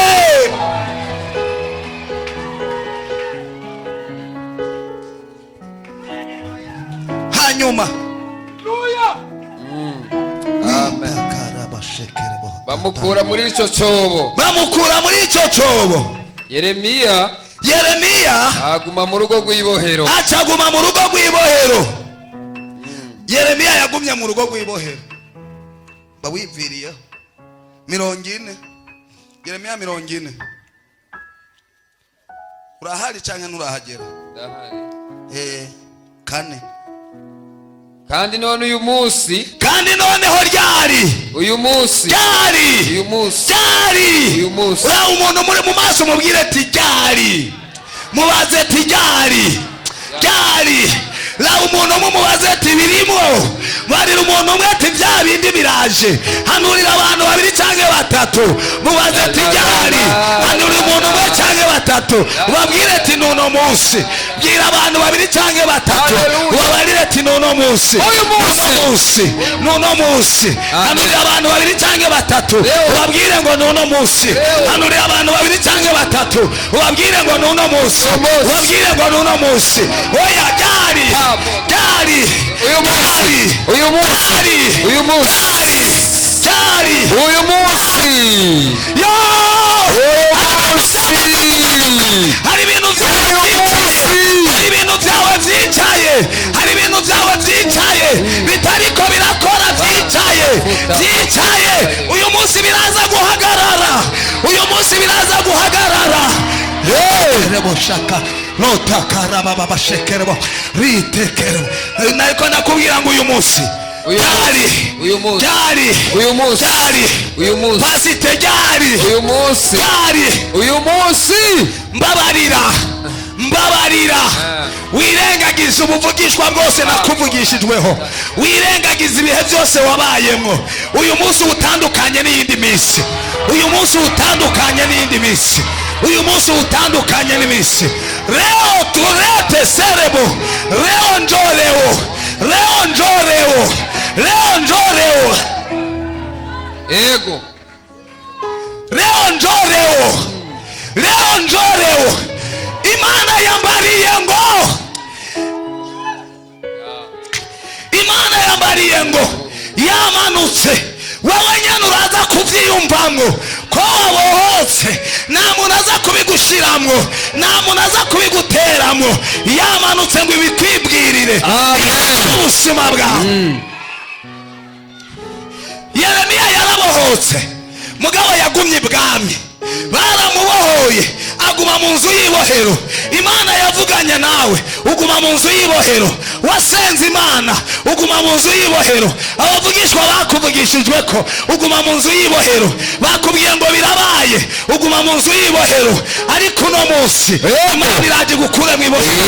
Hanyuma bamukura muri ico cobo, Yeremiya aguma mu rugo rw'ibohero, acaguma mu rugo rw'ibohero. Yeremiya yagumye mu rugo rw'ibohero. Bawiviriyeho 40. Yeremiya 40. Urahari canke nturahagera? Ndahari. 4. Kandi none uyu munsi, kandi noneho ryari, uyu munsi, ryari, ura umuntu muri mu maso mubwire ati ryari, mubaze ati ryari. La umuntu mumubaze ati birimo, barira umuntu umwe ati bya bindi biraje. Hanurira abantu 2 canke 3, mubaze ati ryari. Hanurira umuntu umwe canke 3, ubabwire ati nono munsi. Bwira abantu 2 canke 3, ubabarire ati nono munsi. Nono munsi. Hanurira abantu 2 canke 3, ubabwire ngo nono munsi. Hanurira abantu 2 canke 3, ubabwire ngo nono munsi. Ubabwire ngo nono munsi. Oya ryari. Uyu munsi biraza guhagarara. Rebo shaka nota karaba baba shekerebo ritekero. Nako nakubwira ngo uyu munsi pasite uyu munsi mbabarira mbabarira. Wirengagiza ubuvugishwa bwose nakuvugishijweho, wirengagiza ibihe byose wabayemo. Uyu munsi utandukanye n'iyindi minsi, uyu munsi utandukanye n'iyindi minsi, uyu munsi utandukanye n'iminsi. Leo turete serebo, leo njoreo, leo njoreo, leo njoreo, ego leo njoreo, leo njoreo. Imana yambariye ngo, Imana yambariye ngo yamanutse. Wowe nyine uraza kubyiyumvamo ko wabohotse, nta muntu aza kubigushyiramo, nta muntu aza kubiguteramo. Yamanutse ngo ibikwibwirire ubuzima bwawe. Yeremiya yarabohotse, mugabo yagumye ibwami, baramubohoye aguma mu nzu y'ibohero. Imana yavuganye nawe uguma mu nzu y'ibohero, wasenze Imana uguma mu nzu y'ibohero, abavugishwa bakuvugishijwe ko uguma mu nzu y'ibohero, bakubwiye ngo birabaye uguma mu nzu y'ibohero. Ariko uno munsi Imana iraje gukura mu ibohero.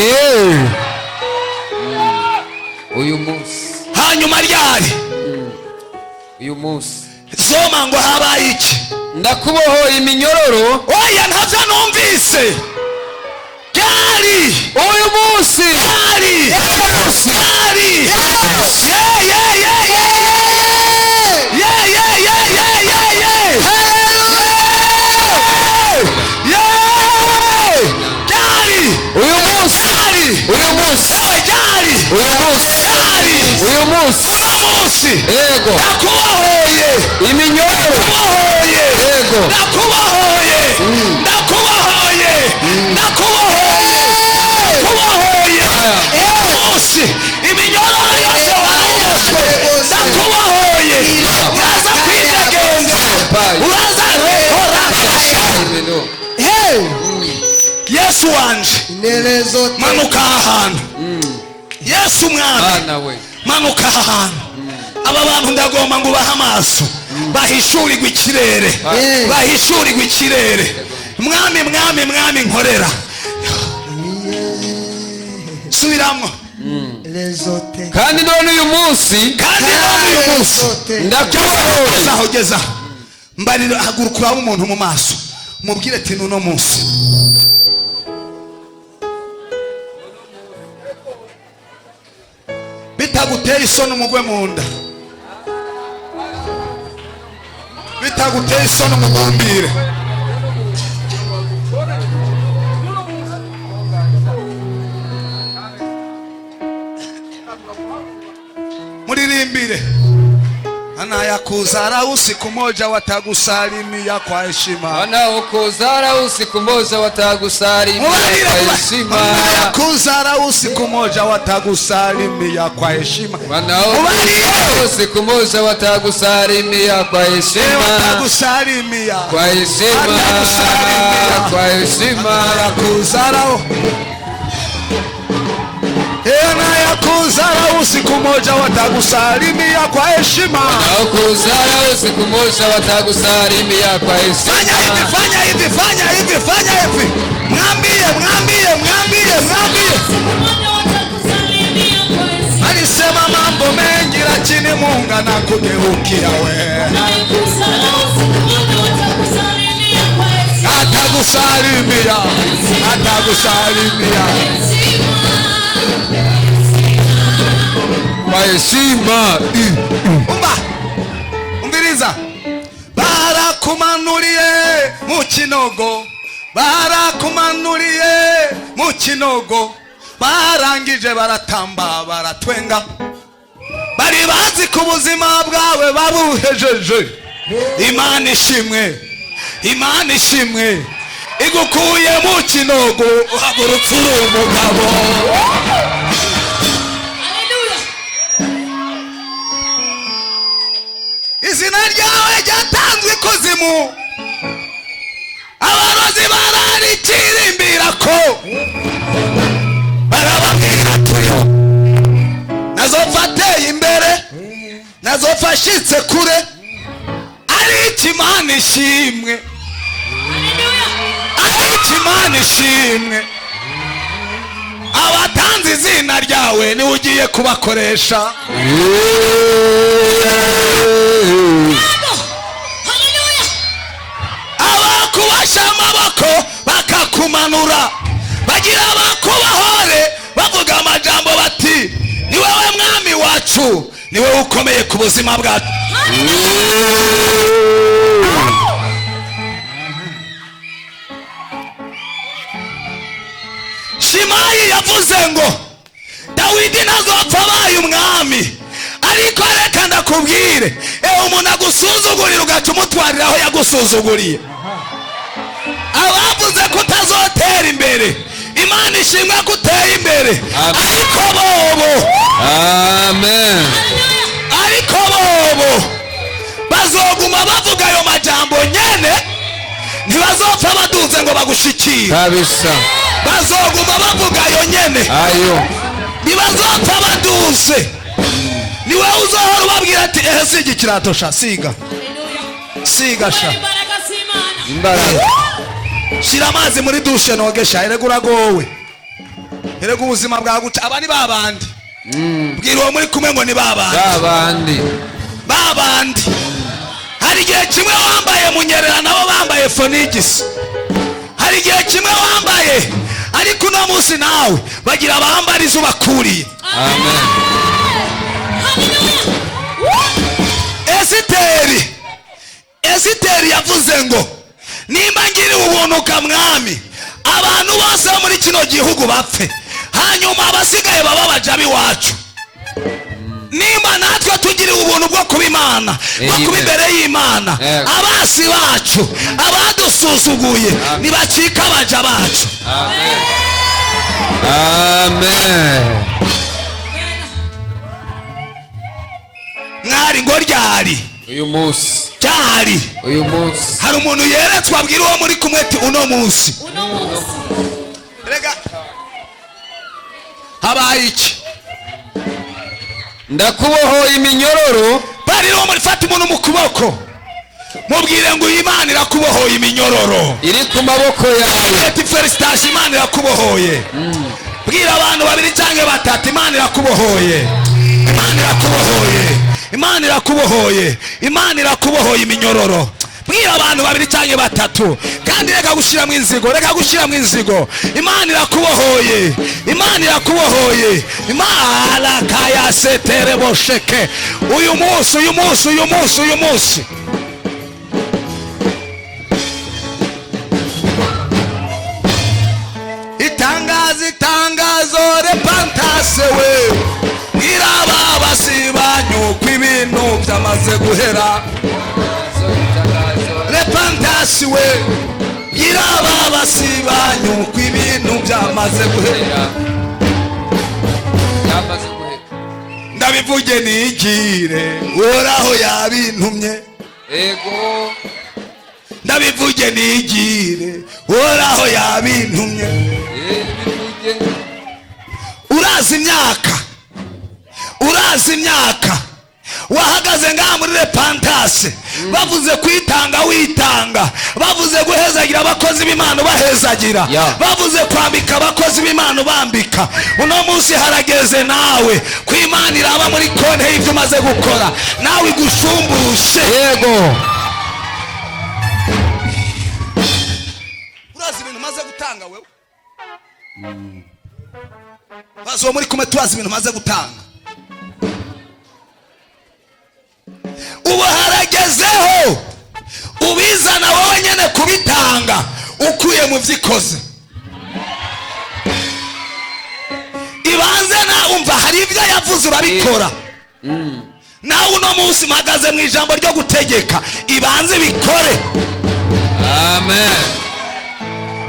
uyu munsi, hanyuma ryari? uyu munsi Zoma ngo habaye iki? ndakubohoye iminyororo. Oya, ntavyo numvise. Ryari? uyu munsi, Ryari? Ryari? uyu munsi, uyu munsi, uyu munsi, uyu munsi, ego Ndakubohoye iminyororo, ndakubohoye, ego ndakubohoye, ndakubohoye, ndakubohoye, ndakubohoye. Munsi iminyororo yose warayiboswe, ndakubohoye. Uraza kwidegenza, uraza rekora. Yesu wanje, manuka ahantu. Yesu mwami, Mana we, manuka ahantu. Aba bantu ndagomba ngo bahe amaso, bahishurirwe ikirere, bahishurirwe ikirere. Mwami, mwami, mwami, nkorera. Subiramo. kandi none uyu munsi, Kandi none uyu munsi ndakubohoye. geza mbarira, haguruka urabe umuntu mu maso, mubwire ati nuno munsi bitaguteye isoni umugwe mu nda, bitaguteye isoni umugumbire. Muririmbire. Anayakuzara usiku moja watakusalimia kwa heshima. Wanaokuzara usiku moja watakusalimia kwa heshima. Anayakuzara usiku moja watakusalimia kwa heshima. Wanaokuzara usiku moja watakusalimia kwa heshima. Watakusalimia kwa heshima, kwa heshima. Anayakuzara Anayakuzara usiku moja watakusalimia kwa heshima. Wanaokuzara usiku moja watakusalimia kwa heshima. Fanya hivi, fanya hivi, fanya hivi, fanya hivi. Mwambie, mwambie, mwambie, mwambie. Alisema mambo mengi lakini Mungu anakugeukia wewe. Atakusalimia, atakusalimia kwa heshima. Umviriza. Barakumanuliye mu kinogo, barakumanuliye mu kinogo, barangije baratamba baratwenga, bari bazi ku buzima bwawe babuhejeje. Imana ishimwe, Imana ishimwe, igukuye mu kinogo uhagurutse uri umugabo. Izina ryawe ryatanzwe ikuzimu, abarozi bararikirimbira ko barababwira tuyo nazopfa ateye imbere, nazopfa ashitse kure, ariko Imana ishimwe, ariko Imana ishimwe. abatanze izina ryawe ni ugiye kubakoresha. Abakubasha amaboko bakakumanura, bagira abakubahore bavuga amajambo bati ni wowe mwami wacu, ni wowe ukomeye ku buzima bwacu. Shimayi yavuze ngo Dawidi ntazopfa abaye umwami, ariko reka ndakubwire, umuntu agusuzugurira ugaca umutwarira aho yagusuzuguriye. Abavuze ko utazotera imbere, Imana ishimwe ko uteye imbere, ariko bobo, amen, ariko bobo bazoguma bavuga ayo majambo nyene, ntibazopfa baduze ngo bagushikire kabisa. Bazoguma bavuga ayo nyene, ayo ntibazopfa baduze. Ni wowe uzohora ubabwira ati siga ikirato sha, siga sha, imbaraga. shira amazi muri dushe nogesha, erega uragowe, erega ubuzima bwaguca. Aba ni babandi, bwira uwo muri kumwe ngo ni babandi. Hari igihe kimwe wambaye munyerera, nabo bambaye fonigisi. Hari igihe kimwe wambaye, ariko uno munsi nawe bagira abambara izo bakuriye. Amen. Esiteri yavuze ngo nimba ngiri ubuntu ka mwami, abantu bose bo muri kino gihugu bapfe, hanyuma abasigaye baba baja biwacu. Nimba natwe tugiriwe ubuntu bwo kuba Imana, bwo kuba imbere y'Imana, abasi bacu abadusuzuguye nibacika baja bacu. Amen. Mwari ngo ryari uyu munsi, cyari uyu munsi hari umuntu yeretswe abwira uwo muri kumwe ati uno munsi rega habaye iki? ndakubohoye iminyororo. Bari uwo muri fata umuntu mu kuboko, mubwire ngo Imana irakubohoye iminyororo iri ku maboko yawe. ati felicitation, Imana irakubohoye. Bwira abantu babiri cyangwa batatu, Imana irakubohoye, Imana irakubohoye, Imana irakubohoye, Imana irakubohoye iminyororo. Bwira abantu babiri cyangwa batatu, kandi reka gushira mu inzigo, reka gushira mu inzigo. Imana irakubohoye, Imana irakubohoye. Imana kaya setere bosheke. Uyu munsi, uyu munsi, uyu munsi, uyu munsi itangazo repentance we, iraba basibanyu kw'ibintu byamaze guhera. Repentance we, iraba basibanyu kw'ibintu byamaze guhera. Ndabivuge nigire, uhoraho yabintumye. Ego. Ndabivuge nigire, uhoraho yabintumye. Urazi imyaka wahagaze ngaha muri repentance, bavuze kwitanga witanga, bavuze guhezagira abakozi b'Imana bahezagira, bavuze kwambika abakozi b'Imana bambika. Uno munsi harageze nawe ku Imana iraba muri konte y'ibyo umaze gukora, nawe igushumbushe. Yego. Urazi ibintu umaze gutanga wewe? Bazo muri kumwe tubazi ibintu umaze gutanga. Ubu haragezeho ubizana wowe nyene kubitanga ukuye mu vyikoze. Ibanze na umva hari ibyo yavuze urabikora. Nawe uno munsi mpagaze mu ijambo ryo gutegeka, ibanze bikore. Amen.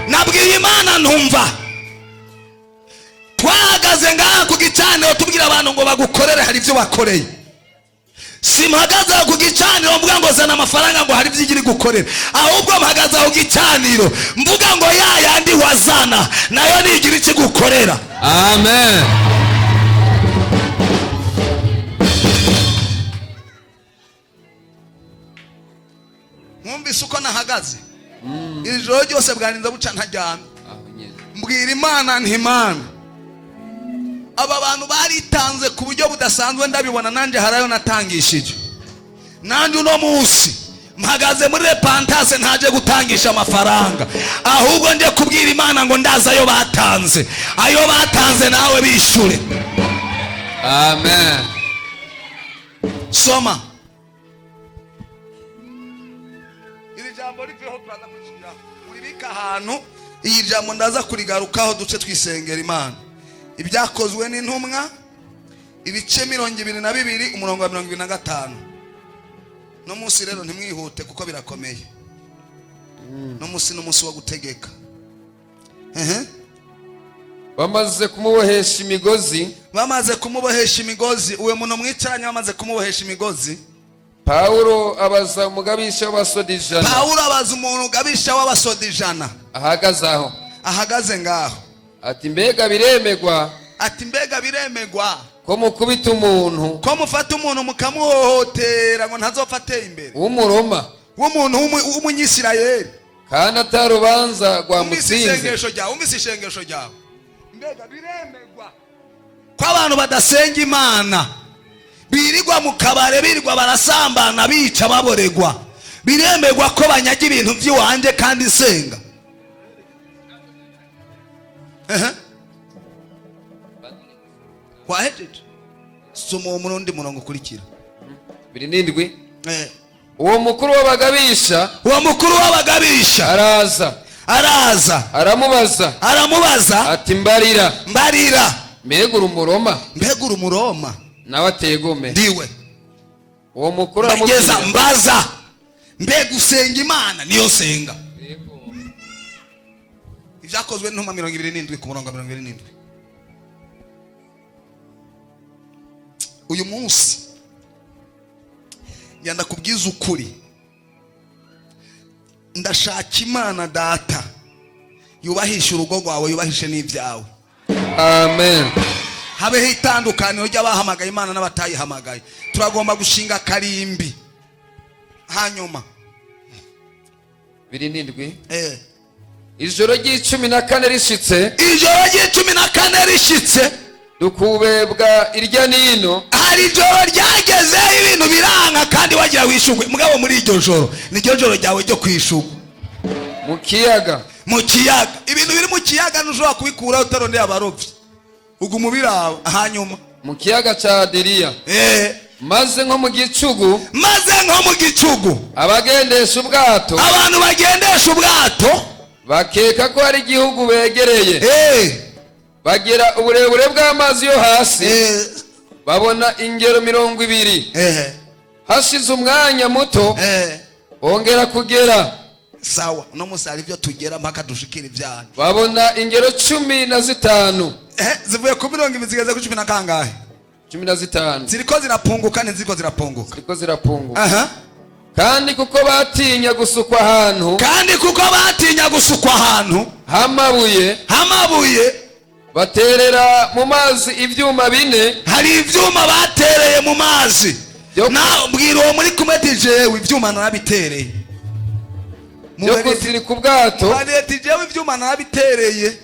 Nabwiye Imana ntumva, twahagaze ngaha ku gicaniro tubwira abantu ngo bagukorere, hari ibyo bakoreye. Simpagaze ku gicaniro mvuga ngo zana amafaranga ngo hari ibyo iri gukorera, ahubwo mpagaze ku gicaniro mvuga ngo yandi wazana nayo nigira iki gukorera. Amen. Mwumvise uko nahagaze iri joro ryose bwarinze buca ntajyana. Mbwira Imana nti Imana, aba bantu baritanze ku buryo budasanzwe, ndabibona nanjye harayo natangishije. Nanjye uno munsi mpagaze muri repentance, ntaje gutangisha amafaranga, ahubwo nje kubwira Imana ngo ndaza ayo batanze, ayo batanze nawe bishure. Amen. Soma iri jambo riveho, turaza kurishyira uribika ahantu. Iyi jambo ndaza kurigarukaho duce twisengera Imana. Ibyakozwe n'intumwa ibice 22 umurongo wa 25. No munsi rero ntimwihute kuko birakomeye. No munsi n'umunsi wo gutegeka. Bamaze kumubohesha imigozi, bamaze kumubohesha imigozi, uwe muno mwicaranye bamaze kumubohesha imigozi, Paulo abaza umugabisha w'abasodijana. Paulo abaza umuntu ugabisha w'abasodijana ahagaze aho, ahagaze ngaho, ati mbega biremegwa, ati mbega biremegwa ko mukubita umuntu, ko mufata umuntu mukamuhohotera ngo ntazopfateye imbere, w'umuroma, w'umuntu w'umunyisirayeli, kandi atarubanza rwamutsinze. Umvise ishengesho ryawe. Mbega biremegwa ko abantu badasenga Imana, birirwa mu kabare, birirwa barasambana, bica baboregwa. Biremegwa ko banyaga ibintu by'iwanje kandi senga. Wahejeje soma umurundi murongo ukurikira 27. Uwo mukuru w'abagabisha, araza aramubaza ati mbarira mbega uri umuroma, nawe ategome ndiwe. uwo mukuru aramugeza mbaza mbega usenga Imana? Niyo senga. Ibyakozwe n'intumwa 27 ku murongo wa 27. Uyu munsi yanda kubwiza ukuri, ndashaka Imana data yubahisha urugo rwawe, yubahishe n'ibyawe. Amen. Habeho itandukaniro ry'abahamagaye Imana n'abatayihamagaye. Turagomba gushinga karimbi. Hanyuma 27. Ijoro ry'icumi na kane rishitse, dukubebwa irya nino. Hari ijoro ryagezeho ibintu biranga kandi wagira wishugwe. Mugabo muri iryo joro niryo joro ryawe ryo kwishugwa. Mu kiyaga ibintu biri mu kiyaga ntushobora kubikura utarondeye abarovyi, uguma ubirawe. Hanyuma mu kiyaga ca Adiriya, maze nko mu gicugu, abagendesha ubwato, abantu bagendesha ubwato bakeka ko hari igihugu begereye, bagira uburebure bw'amazi yo hasi, babona ingero 20. Hashize umwanya muto, bongera kugera. Sawa, no musari byo tugera mpaka dushikira ibyaha. Babona ingero 15. Zivuye ku 20 zigeze ku 10 na kangahe? 15. Ziriko zirapunguka, ntiziko zirapunguka. Kandi kuko batinya gusukwa ahantu, hamabuye baterera mu mazi ivyuma 4. Hari ivyuma batereye mu mazi. Na mbwira uwo muri kumeti jewe ivyuma narabitereye. Yo kutiri ku bwato. Bareti jewe ivyuma narabitereye.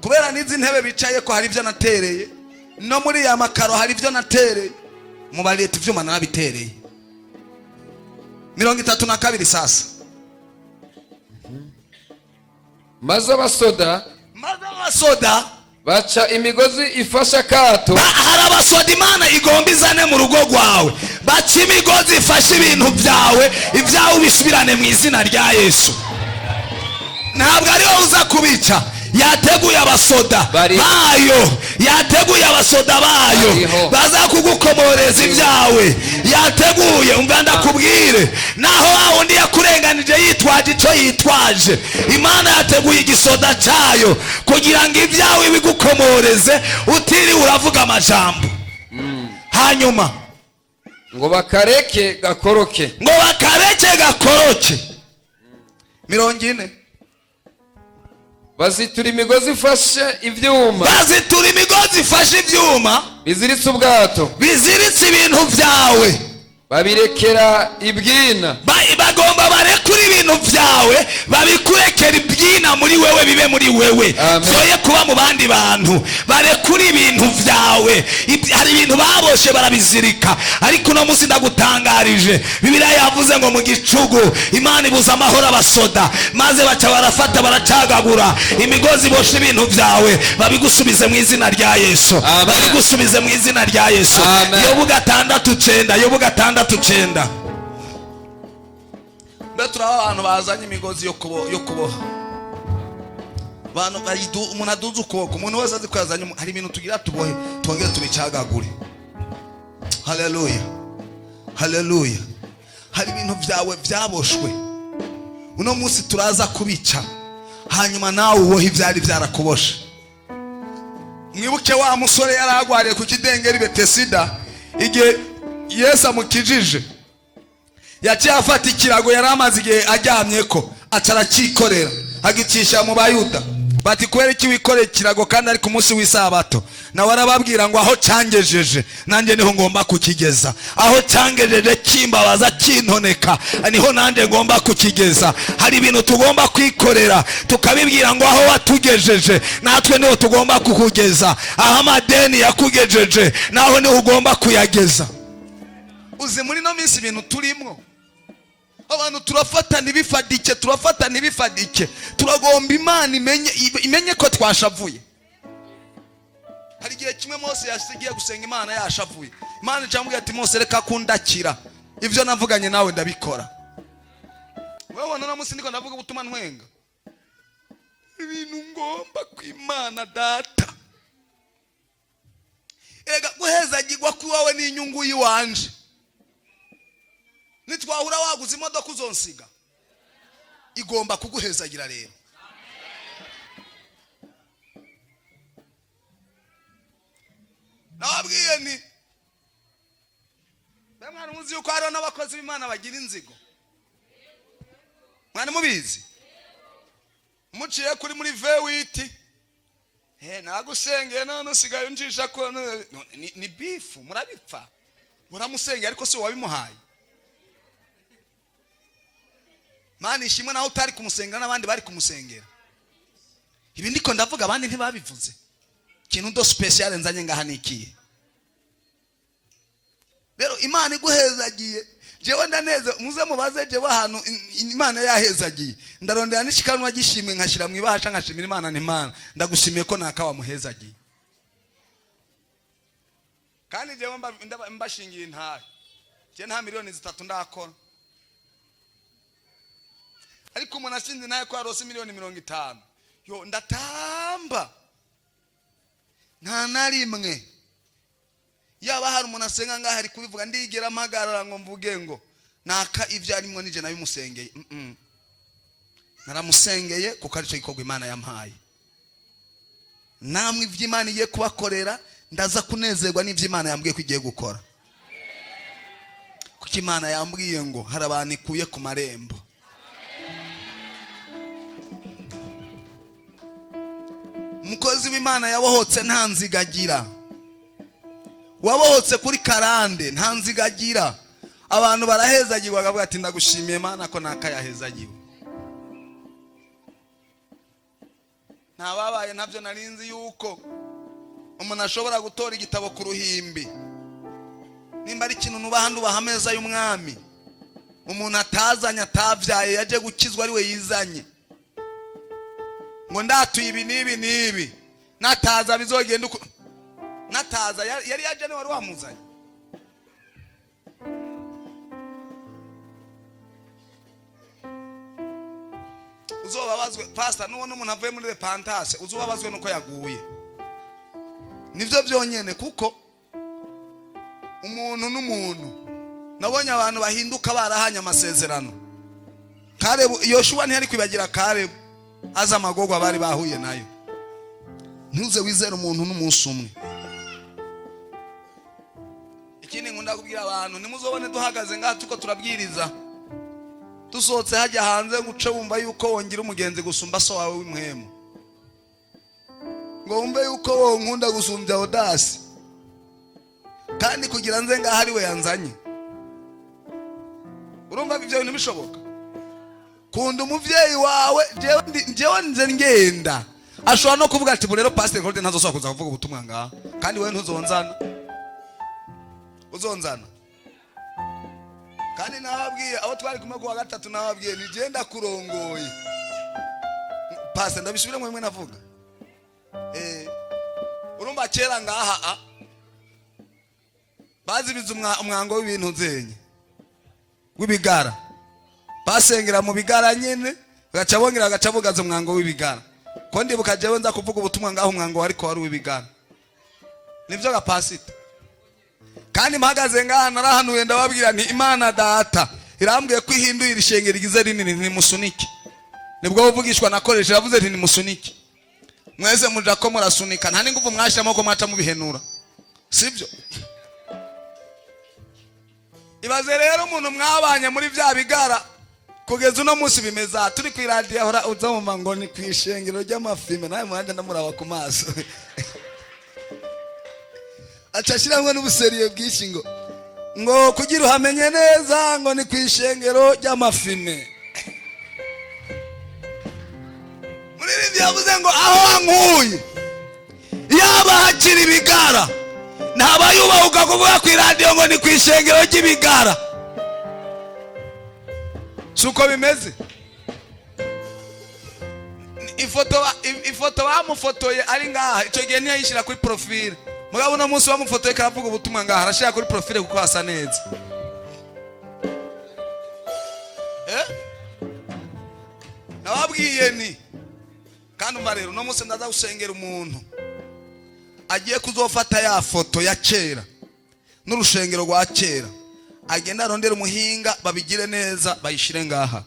Kubera nizi ntebe bicaye ko hari ivyo natereye. No muri ya makaro hari ivyo natereye. Mu bareti ivyuma narabitereye. 32 sasa. Maze abasoda baca imigozi ifasha kato. Hari abasoda Imana igomba izane mu rugo rwawe, baca imigozi ifasha ibintu byawe, ibyawe bisubirane mu izina rya Yesu. Ntabwo ari wowe uza kubica. Yateguye abasoda bayo, baza kugukomoreza ibyawe. Yateguye, umva ndakubwire, naho wundi yakurenganije yitwaje icyo yitwaje, Imana yateguye igisoda cyayo kugira ngo ibyawe bigukomoreze utiriwe uravuga amajambo. Hanyuma ngo bakareke gakoroke. 40. Bazitura imigozi ifashe ivyuma, biziritse ubwato, biziritse ibintu byawe, babirekera ibwina, bagomba barekura ibintu vyawe babikurekera ibwina muri wewe, bibe muri wewe, soye kuba mu bandi bantu. Barekura ibintu vyawe. Hari ibintu baboshe barabizirika, ariko uno munsi ndagutangarije, Bibiliya yavuze ngo mu gicugu Imana ibuza amahoro abasoda, maze baca barafata baracagagura imigozi boshe ibintu vyawe, babigusubize mu izina rya Yesu, babigusubize mu izina rya Yesu. Yobu 6:9, Yobu 6:9. Betura abantu bazanye imigozi yo kuboha. Abantu umuntu aduza ukuboko, umuntu wese azi ko yazanye, hari ibintu tugira tubohe twongere tubicagagure. Haleluya, haleluya. Hari ibintu vyawe vyaboshwe, uno munsi turaza kubica, hanyuma nawe ubohe ivyari vyarakuboshe. Mwibuke wa musore yaragwariye ku kidengeri Betesida, igihe Yesu amukijije, yaciye afata ikirago yari amaze igihe aryamyeko, acaracikorera agicisha mu Bayuda. Bati kubera iki wikoreye ikirago kandi ari ku munsi w'isabato? Nawe arababwira ngo aho cangejeje nanjye niho ngomba kukigeza, aho cangejeje kimbabaza kintoneka niho nanjye ngomba kukigeza. Hari ibintu tugomba kwikorera tukabibwira ngo aho watugejeje natwe niho tugomba kukugeza, aho amadeni yakugejeje naho niho ugomba kuyageza. Uzi muri no minsi ibintu turimwo, abantu turafata ntibifadike, turagomba Imana imenye ko twashavuye. Hari igihe kimwe Mose yasigiye gusenga Imana yashavuye, Imana icamubwira ati Mose reka kundakira, ivyo navuganye nawe ndabikora. Wewe none munsi ndiko ndavuga ubutuma ntwenga ibintu ngomba kw'Imana data. Ega guhezagirwa kuwawe n'inyungu yiwanje. Nitwahura waguze imodoka uzonsiga, igomba kuguhezagira rero. Nababwiye ni bamwana muzi yuko hariho n'abakozi b'Imana bagira inzigo. Mwana mubizi? Muciye kuri muri V8, nagusengeye none usigaye unjisha ko ni bifu, murabipfa. Muramusengeye ariko si wabimuhaye. Mani ishimwe naho utari kumusengera n'abandi bari kumusengera. Ibi ndiko ndavuga abandi ntibabivuze. Kintu ndo special nzanye ngaha nikiye. Rero Imana iguhezagiye, jewe ndaneze muze mubaze jewe ahantu Imana yahezagiye. Ndarondera nishikanwa gishimwe nkashira mu ibahasha nkashimira Imana n'Imana. Ndagushimiye ko nakawa muhezagiye. Kandi jewe mbashingiye ntahe. Je nta miliyoni 3 ndakora. Ariko umuntu ashinze naye ko arose miliyoni 50. Yo ndatamba. Nta narimwe. Yaba hari umuntu asenga ngaho ari kubivuga ndigera mpagarara ngo mvuge ngo naka ivyo arimwo nije nabimusengeye. Naramusengeye kuko ari cyo gikorwa Imana yampaye. Namwe ivyo Imana igiye kubakorera ndaza kunezerwa n'ivyo Imana yambwiye ko igiye gukora. Kuko Imana yambwiye ngo hari abantu ikuye ku marembo. Umukozi w'Imana yabohotse nta nzigagira. Wabohotse kuri karande nta nzigagira. Abantu barahezagirwa bakavuga ati ndagushimiye Mana ko nakayahezagiwe. Nta babaye ntabyo narinzi yuko umuntu ashobora gutora igitabo ku ruhimbi. Nimba ari ikintu nubahandu bahameza y'umwami, umuntu atazanye atavyaye yaje gukizwa ari we yizanye. Ngo ndatuye ibi nibi nataza bizogenda uko nataza yari yaje ne wari wamuzanye. Uzobabazwe pastor nubona umuntu avuye muri REPENTANCE, uzobabazwe nuko yaguye. Nivyo byonyene kuko umuntu n'umuntu nabonye abantu bahinduka barahanya amasezerano. Karebu Yoshua ntiyari kwibagira Karebu aza amagogwa bari bahuye nayo. Ntuze wizera umuntu n'umunsi umwe. Ikindi nkunda kubwira abantu nimuzobone duhagaze ngaha tuko turabwiriza, dusohotse hajya hanze guce bumva yuko wongira umugenzi gusumba so wawe w'imwemo, ngo wumve yuko wo nkunda gusumbya Odasi kandi kugira nze ngaha ari we yanzanye. urumva ivyo bintu bishoboka? Kunda umuvyeyi wawe, jewe nze ngenda ashobora no kuvuga ati rero pastor Claude ntazosaba kuza kuvuga ubutumwa ngaha, kandi wewe ntuzonzana, uzonzana. Kandi nababwiye abo twari kumwe kuwa gatatu, nababwiye ni genda kurongoye pastor, ndabisubire mwe navuga. Urumva kera ngaha bazibiza umwango w'ibintu zenye w'ibigara, basengera mu bigara nyene bagaca bongera bagaca bugaza umwango w'ibigara. Ko ndibuka jewe nza kuvuga ubutumwa ngaho umwango ariko wari w'ibigara, nivyo gapasita. Kandi mpagaze ngaha narahanuye ndababwira nti Imana data irambwiye ko ihinduye irishengero igize rinini, ntimusunike. Nibwo buvugishwa nakoresha, yavuze nti nimusunike. Mwese muja ko murasunika, nta ninguvu mwashiramo ko mwaca mubihenura, sibyo? Ibaze rero umuntu mwabanye muri vya bigara kugeza uno munsi bimeza, turi ku radio ahora uzamumva ngo ni kwishengero ry'amafime, nawe mwanje ndamuraba ku maso acashiramwe n'ubuseriye bwinshi ngo kugira uhamenye neza ngo ni kwishengero ry'amafime. Muri ibi yavuze ngo aho ankuye yaba hakiri ibigara, ntabayubahuka kuvuga ku radio ngo ni kwishengero ry'ibigara. Suko bimeze. Ifoto bamufotoye ari ngaha, ico gihe ntiyayishira kuri profile. Mugabo uno munsi bamufotoye karavuga ubutumwa ngaha, arashira kuri profile kuko hasa neza. Nababwiye ni kandi umva rero uno munsi ndaza gusengera umuntu agiye kuzofata ya foto ya kera n'urushengero rwa kera, agenda arondera umuhinga babigire neza bayishire ngaha,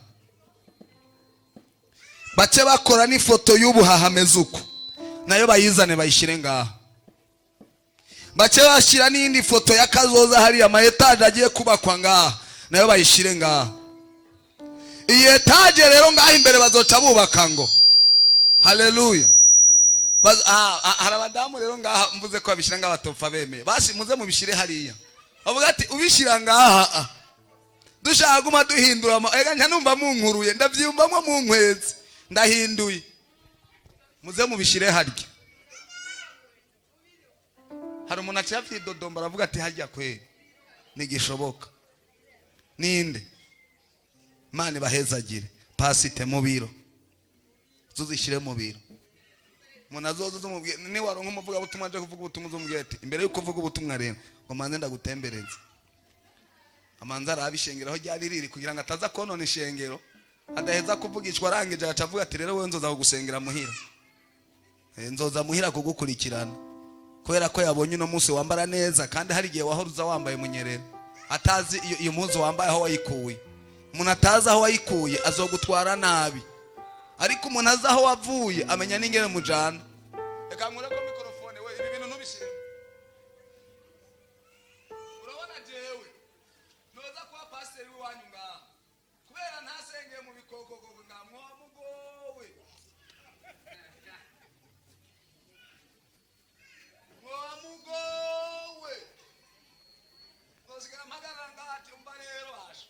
bace bakora n'ifoto y'ubuhahameze uko nayo bayizane bayishire ngaha, bace bashira n'indi foto ya kazoza hari ama etage agiye kubakwa ngaha nayo bayishire ngaha. Iyi etage rero ngaha imbere bazoca bubaka ngo haleluya. Hari abadamu rero ngaha mvuze ko babishira ngaha batopfa bemeye, basi muze mubishire hariya. Bavuga ati ubishira ngaha dushaka guma duhindura ega ntanumva munkuruye, ndavyumbamwe munkweze ndahinduye, muze mubishire harya. Hari umuntu acyafite dodomba aravuga ati harya kweli nigishoboka. Ninde? Mane bahezagire pasite mu biro zuzishire mu biro. Muna zozo zumubwiye ni waronka umuvuga butumwa aje kuvuga ubutumwa zumubwiye ati imbere yuko uvuga ubutumwa rero ngo manze ndagutembereza, amanza arabishengero aho ryari riri kugira ngo ataza konona ishengero, adaheza kuvugishwa arangije agaca avuga ati rero wewe nzoza kugusengera muhira, nzoza muhira kugukurikirana kubera ko yabonye uno munsi wambara neza, kandi hari gihe wahoruza wambaye munyerera atazi iyo mpuzu wambaye aho wayikuye. Umuntu atazi aho wayikuye azogutwara nabi, ariko umuntu azi aho wavuye amenya n'ingene mujana. Reka nkure ko mikrofone we ibi bintu ntubishire. Urabona jewe noza kwa pastor wanyu ngaha kubera ntasengeye mu bikokoko ngamwa mugowe mugowe nosigara magara ngati umba rero asha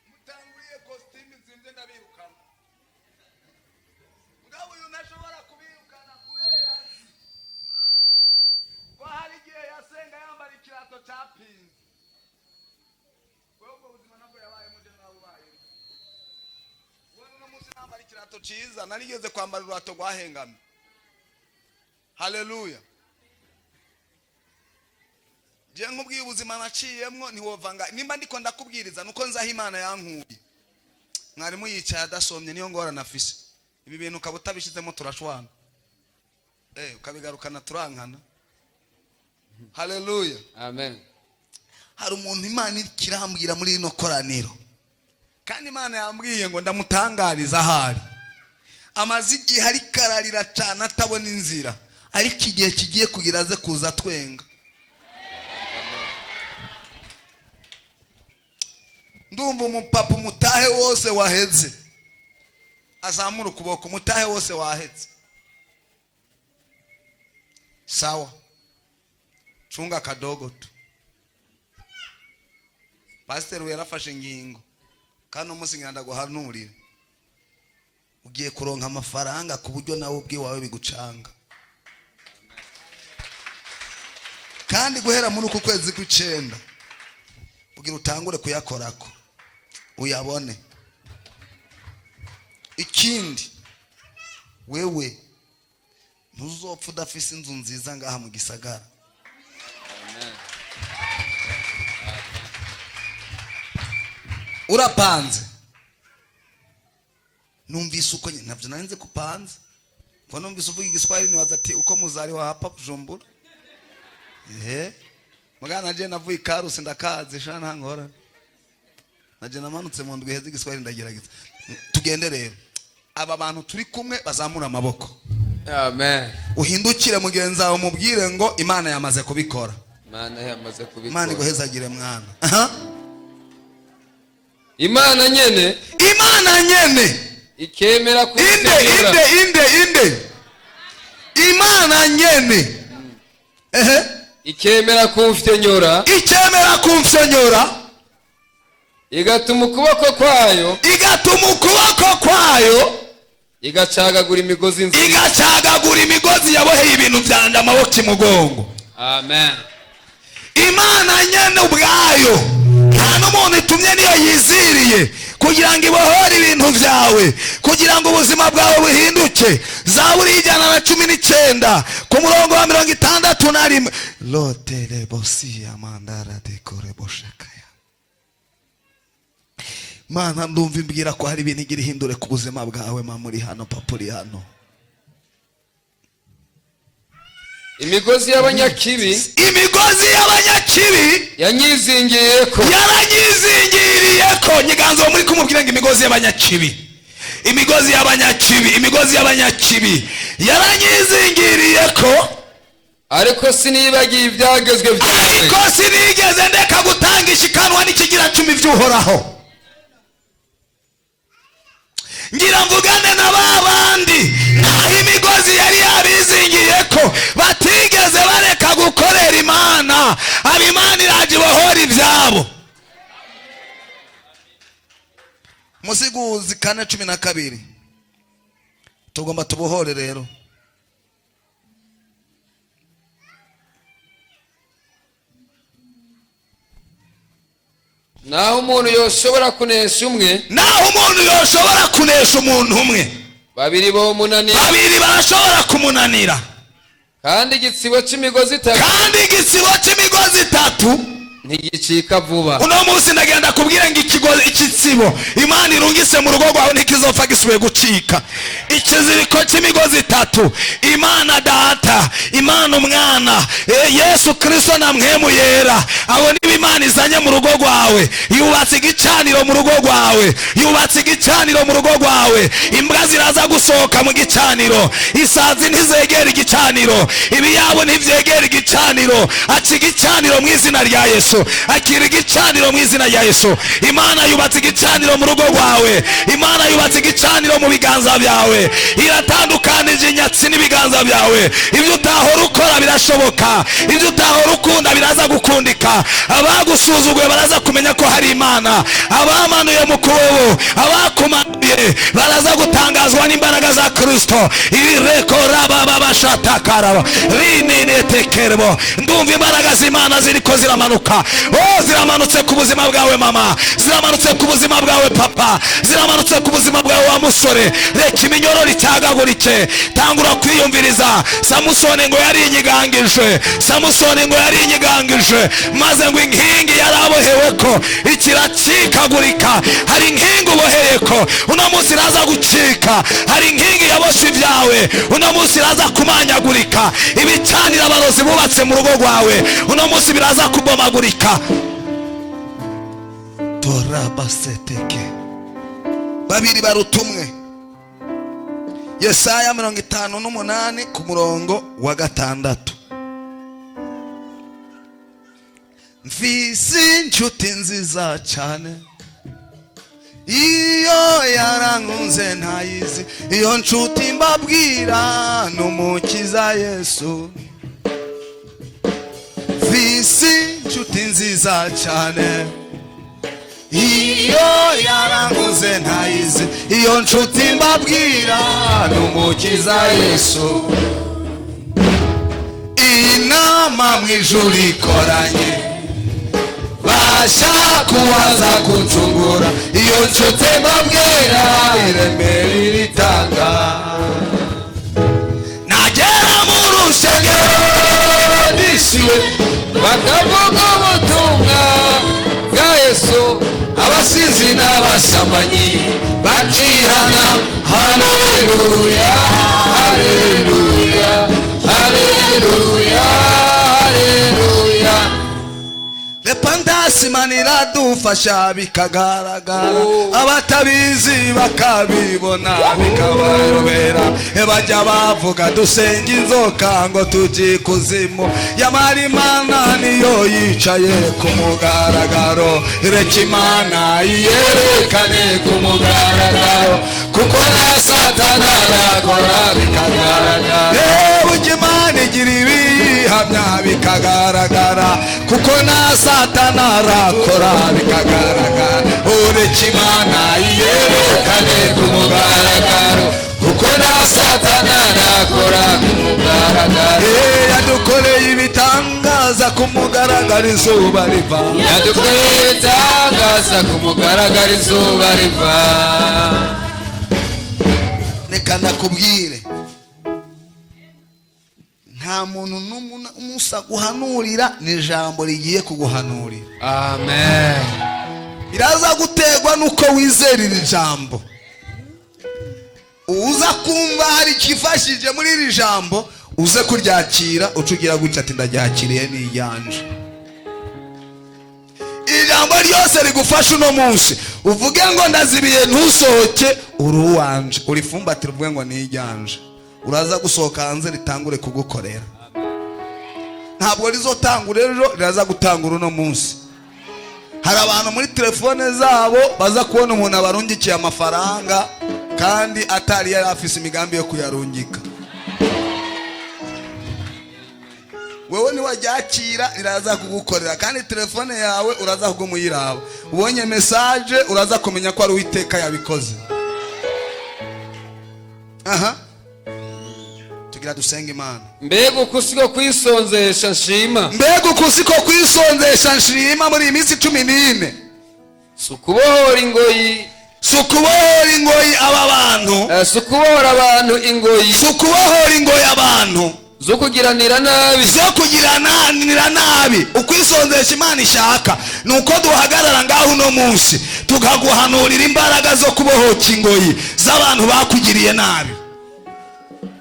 mutanguriye costume nzinze ndabirukana. Mugabo uyu nashobora kubirukana kubera ko hari igihe yasenga yambara ikirato capinze. Wewe ubwo buzima nabwo yabaye muje nabubaye. Wewe no munsi nambara ikirato ciza, narigeze kwambara urato rwahengamye. Haleluya. Je nkubwiye ubuzima naciyemwo ntiwovanga, nimba ndiko ndakubwiriza nuko nzaho Imana yankuye. Mwarimu yicaye adasomye niyo ngora nafise. Ibi bintu kabutabishizemo turashwana, ukabigarukana turankana. Haleluya. Amen. Hari umuntu Imana ikirambwira muri ino koraniro, kandi Imana yambwiye ngo ndamutangariza ahari amazi igihe hari kararira cyane atabona inzira, ariko igihe kigiye kugira aze kuza twenga. Ndumva umupapa umutahe wose waheze azamura ukuboko, umutahe wose waheze. Sawa, chunga kadogo tu. Pastor we yarafashe ingingo kandi umunsi ngenda guhanurira ugiye kuronka amafaranga ku buryo nawe ubwiwawe bigucanga, kandi guhera muri uku kwezi kw'icenda ugira utangure kuyakorako uyabone. Ikindi wewe ntuzopfa udafise inzu nziza ngaha mu gisagara. Urapanze? Numvise uko nyine navyo narinze kupanza. Kwa numvise uvuga igiswahili nibaza ati uko muzari wa hapa Bujumbura. Magana je navuye Karusi ndakaze shana ntangora. Naje namanutse mu ndwi heze igiswahili ndagerageza. Tugende rero. Aba bantu turi kumwe bazamura amaboko. Amen. Uhindukire mugenzi wawe umubwire ngo Imana yamaze kubikora. Imana yamaze kubikora. Imana iguhezagire mwana. Aha. Imana nyene ikemera kumfyonyora. Inde Imana nyene ikemera kumfyonyora, igatuma ukuboko kwayo igacagagura imigozi yaboheye ibintu vyanje amaboko imugongo. Amen. Imana nyene ubwayo nta n'umuntu itumye niyo yiziriye kugira ngo ibohore ibintu vyawe, kugira ngo ubuzima bwawe buhinduke. Zaburi 119 ku murongo wa 61 lotere bosi amandara dekore boshakaya. Mana ndumva imbwira ko hari ibintu igira ihindure ku buzima bwawe mamuri hano papuri hano. Imigozi y'abanyakibi yaranyizingiriyeko. Nyiganzo muri kumubwira ngo imigozi y'abanyakibi yaranyizingiriyeko. Ariko sinibagiye ibyagezwe byawe. Ariko sinigeze ndeka gutanga ishikanwa n'ikigira 10 vy'uhoraho. Ngira mvugane na babandi naho imigozi yari yabizingiyeko batigeze bareka gukorera Imana. Abimana iraje bohora ivyabo. Musiguzi 4:12 tugomba tubohore rero. Naho umuntu yoshobora kunesha umuntu umwe, babiri barashobora kumunanira. Kandi igitsibo c'imigozi itatu ntigicika vuba. Uno munsi ndagenda kubwira ngo ikitsibo Imana irungise mu rugo rwawe ntikizopfa gisubiye gucika. Ikiziriko c'imigozi itatu, Imana Data, Imana Umwana, Yesu Kristo na Mpwemu Yera. Abo ni Imana izanye mu rugo rwawe. Yubatse igicaniro mu rugo rwawe. Imbwa ziraza gusohoka mu gicaniro, isazi ntizegera igicaniro, ibiyabo ntivyegera igicaniro. Aca igicaniro mu izina rya Yesu. Akira igicaniro mu izina rya Yesu. Imana yubatse igicaniro mu rugo rwawe. Imana yubatse igicaniro mu biganza byawe. Iratandukanije inyatsi n'ibiganza byawe. Ibyo utahora ukora birashoboka, ibyo utahora ukunda biraza gukundika. Abagusuzuguye baraza kumenya ko hari Imana. Abamanuye mu kubo, abakumanuye baraza gutangazwa n'imbaraga za Kristo. Irekora baba bashatakaraba rinene tekerebo. Ndumva imbaraga z'Imana ziriko ziramanuka. Ziramanutse ku buzima bwawe mama, ziramanutse ku buzima bwawe papa, ziramanutse ku buzima bwawe wa musore. Reka iminyororo icyagagurike, tangura kwiyumviriza. Samusoni ngo yari inyigangije, maze ngo inkingi yaraboheweko ikiracikagurika. Hari inkingi uboheyeko, uno munsi iraza gucika. Hari inkingi yaboshe ibyawe, uno munsi iraza kumanyagurika. Ibicanira abarozi bubatse mu rugo rwawe, uno munsi biraza kubomagurika. Torabaseteke babiri barutumwe. Yesaya 58 ku murongo wa 6. Mfise inshuti nziza cyane, iyo yarankunze ntayizi. Iyo nshuti mbabwira n'umukiza Yesu. Mfise inshuti nziza cyane, iyo yaranguze ntayizi, iyo nshuti mbabwira n'umukiza Yesu. Inama mwijuru ikoranye, basha kubaza kuncungura, iyo nshuti mbabwira iremera iritanga. Nagera mu rusengero nishiwe, bakavuga ubutumwa bwa Yesu, abasizi n'abasambanyi bacihana. Haleluya, haleluya, haleluya, haleluya. Repentance Imana iradufasha bikagaragara, abatabizi bakabibona bikabayobera. Bajya bavuga dusenga inzoka ngo tujye kuzimu, yamara Imana niyo yicaye ku mugaragaro. Reka Imana yerekane ku mugaragaro, kuko na Satani arakora bikagaragara. Burya Imana igira ibihamya bikagaragara, kuko na Satani arakora bikagaragara. Ureka Imana yerekane ku mugaragaro, kuko na Satani arakora ku mugaragaro. Yadukoreye ibitangaza ku mugaragaro, izuba riva. yadukoreye ibitangaza ku mugaragaro, izuba riva. Reka ndakubwire, nta muntu n'umusa guhanurira, ni ijambo rigiye kuguhanurira. Amen. Biraza gutegwa nuko wizera iri jambo. Uza kumva hari kifashije muri iri jambo, uze kuryakira ucugira gutya ati ndaryakiriye niyanje. Ijambo ryose rigufasha uno munsi, uvuge ngo ndazibiye ntusohoke, uri uwanje, urifumbatira uvuge ngo niyanje. Uraza gusohoka hanze ritangure kugukorera. Ntabwo rizotangura ejo, riraza gutangura uno munsi. Hari abantu muri telefone zabo baza kubona umuntu abarungikiye amafaranga kandi atari yari afise imigambi yo kuyarungika. Wewe ni wajakira riraza kugukorera, kandi telefone yawe uraza kugumuyiraba. Ubonye message uraza kumenya ko ari Uwiteka yabikoze. Aha. Tugira dusenga Imana. Mbega ukusiko kwisonzesha nshima, Mbega ukusiko kwisonzesha nshima muri iminsi 14. sukubohora ingoyi, Sukubohora ingoyi aba bantu. sukubohora abantu ingoyi, Sukubohora ingoyi abantu zo kugiranira nabi, zo kugiranira nabi. Ukwisonzesha Imana ishaka nuko duhagarara ngaho uno munsi tukaguhanurira imbaraga zo kubohoka ingoyi z'abantu bakugiriye nabi,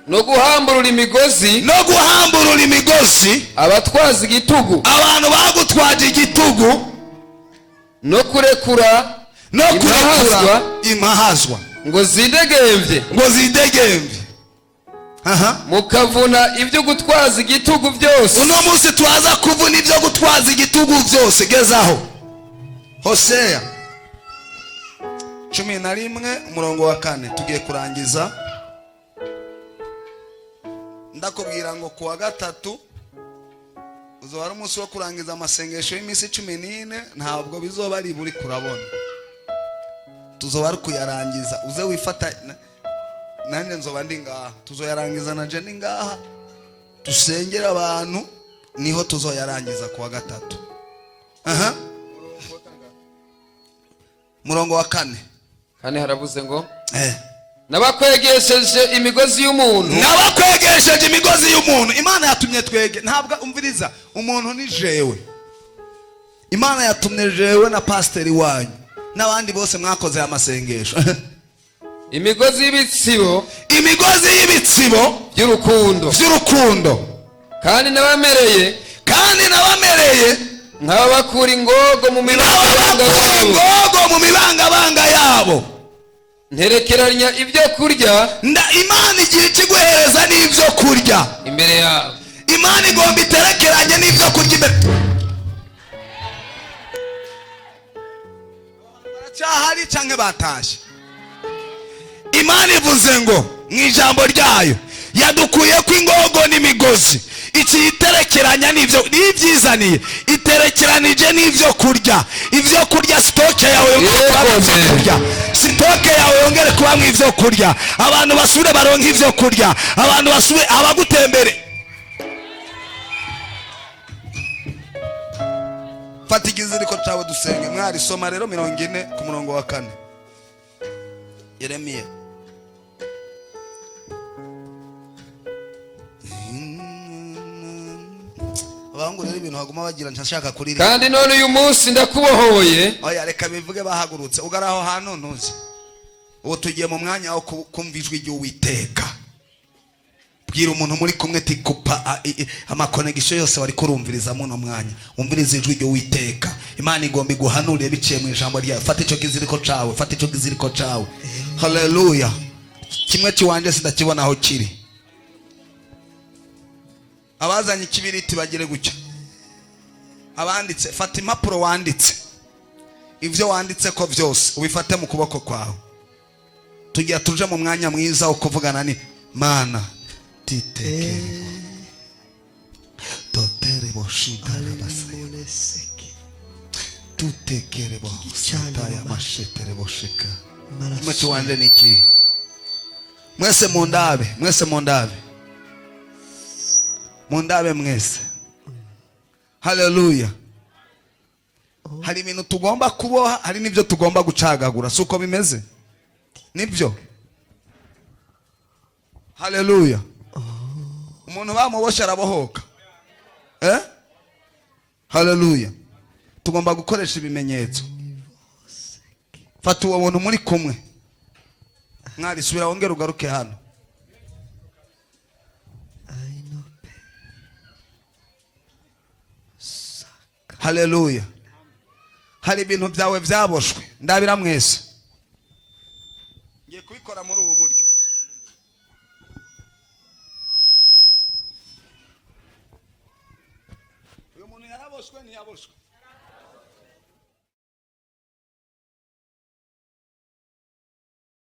no guhamburura imigozi, no guhamburura imigozi abatwaza igitugu, abantu bagutwaje igitugu, no kurekura imahazwa ngo zidegemvye, ngo zidegemvye. Aha. mukavuna ibyo gutwaza igitugu byose. Uno munsi twaza kuvuna ibyo gutwaza igitugu byose. Gezaho Hosea 11:4 tugiye kurangiza. Ndakubwira ngo kuwa gatatu uzo hari umunsi wo kurangiza amasengesho y'iminsi 14. Ntabwo bizoba ari buri kurabona, tuzoba ari kuyarangiza. Uze wifata nanjye nzoba ndi ngaha, tuzoyarangiza nanje ndi ngaha, dusengera abantu, niho tuzoyarangiza kuwa gatatu. Aha. Murongo wa 4 haravuze ngo nabakwegesheje imigozi y'umuntu, nabakwegesheje imigozi y'umuntu. Imana yatumye twege, ntabwo umviriza umuntu ni jewe. Imana yatumye jewe na pasiteri wanyu n'abandi bose mwakoze amasengesho. imigozi y'ibitsibo, imigozi y'ibitsibo by'urukundo, kandi nabamereye nk'abakura ingogo mu mibangabanga yabo, nterekeranya ibyo kurya. Imana igira ikiguhereza n'ibyo kurya imbere yabo. Imana igomba iterekeranye n'ibyo kurya imbere. Baracyahari canke batashye? Imana ivuze ngo mu ijambo ryayo yadukuye ko ingogo n'imigozi. Iki iterekeranya n'ibyizaniye, iterekeranije n'ivyo kurya. Ivyo kurya sitoke yawe yongere kurya, sitoke yawe yongere kuba mu ivyo kurya. Abantu basubire baronka ivyo kurya, abantu basubire abagutembere. Fata ikiziriko cyawe dusenge. Mwari soma rero 40 ku murongo wa 4. Yeremiya. Abangu rero ibintu haguma bagira ntashaka kurira. Kandi none uyu munsi ndakubohoye. Oya reka bivuge bahagurutse. Ugaraho hantu ntuzi. Uwo tugiye mu mwanya wo kumva ijwi ry'Uwiteka. Bwira umuntu muri kumwe ati kupa amakonegisho yose wari kurumviriza muno mwanya. Umviriza ijwi ry'Uwiteka. Imana igomba iguhanurire biciye mu ijambo ryayo. Fata ico kiziriko cawe, fata ico kiziriko cawe. Haleluya. Kimwe kiwanje sidakibona aho kiri. Abazanye ikibiriti bagire gucya. Abanditse fata impapuro wanditse. Ivyo wanditse ko vyose ubifate mu kuboko kwawe. Tugiye tuje mu mwanya mwiza wo kuvugana ni Mana titekere. Dotere boshitara basaya. Tutekere bo sataya mashetere boshika. Mwachi wande niki. Mwese mundabe, mwese mundabe. Mundabe mwese. Haleluya. Hari ibintu tugomba kuboha, hari nibyo tugomba gucagagura. Suko bimeze? Nibyo. Haleluya. Umuntu bamubosha arabohoka. Haleluya. Tugomba gukoresha ibimenyetso. Fata uwo muntu muri kumwe. Mwari subira wongera ugaruke hano. Haleluya. Hari ibintu byawe byaboshwe. Ndabira mwese. Ngiye kubikora muri ubu buryo. Uyu muntu yaraboshwe ntiyaboshwe.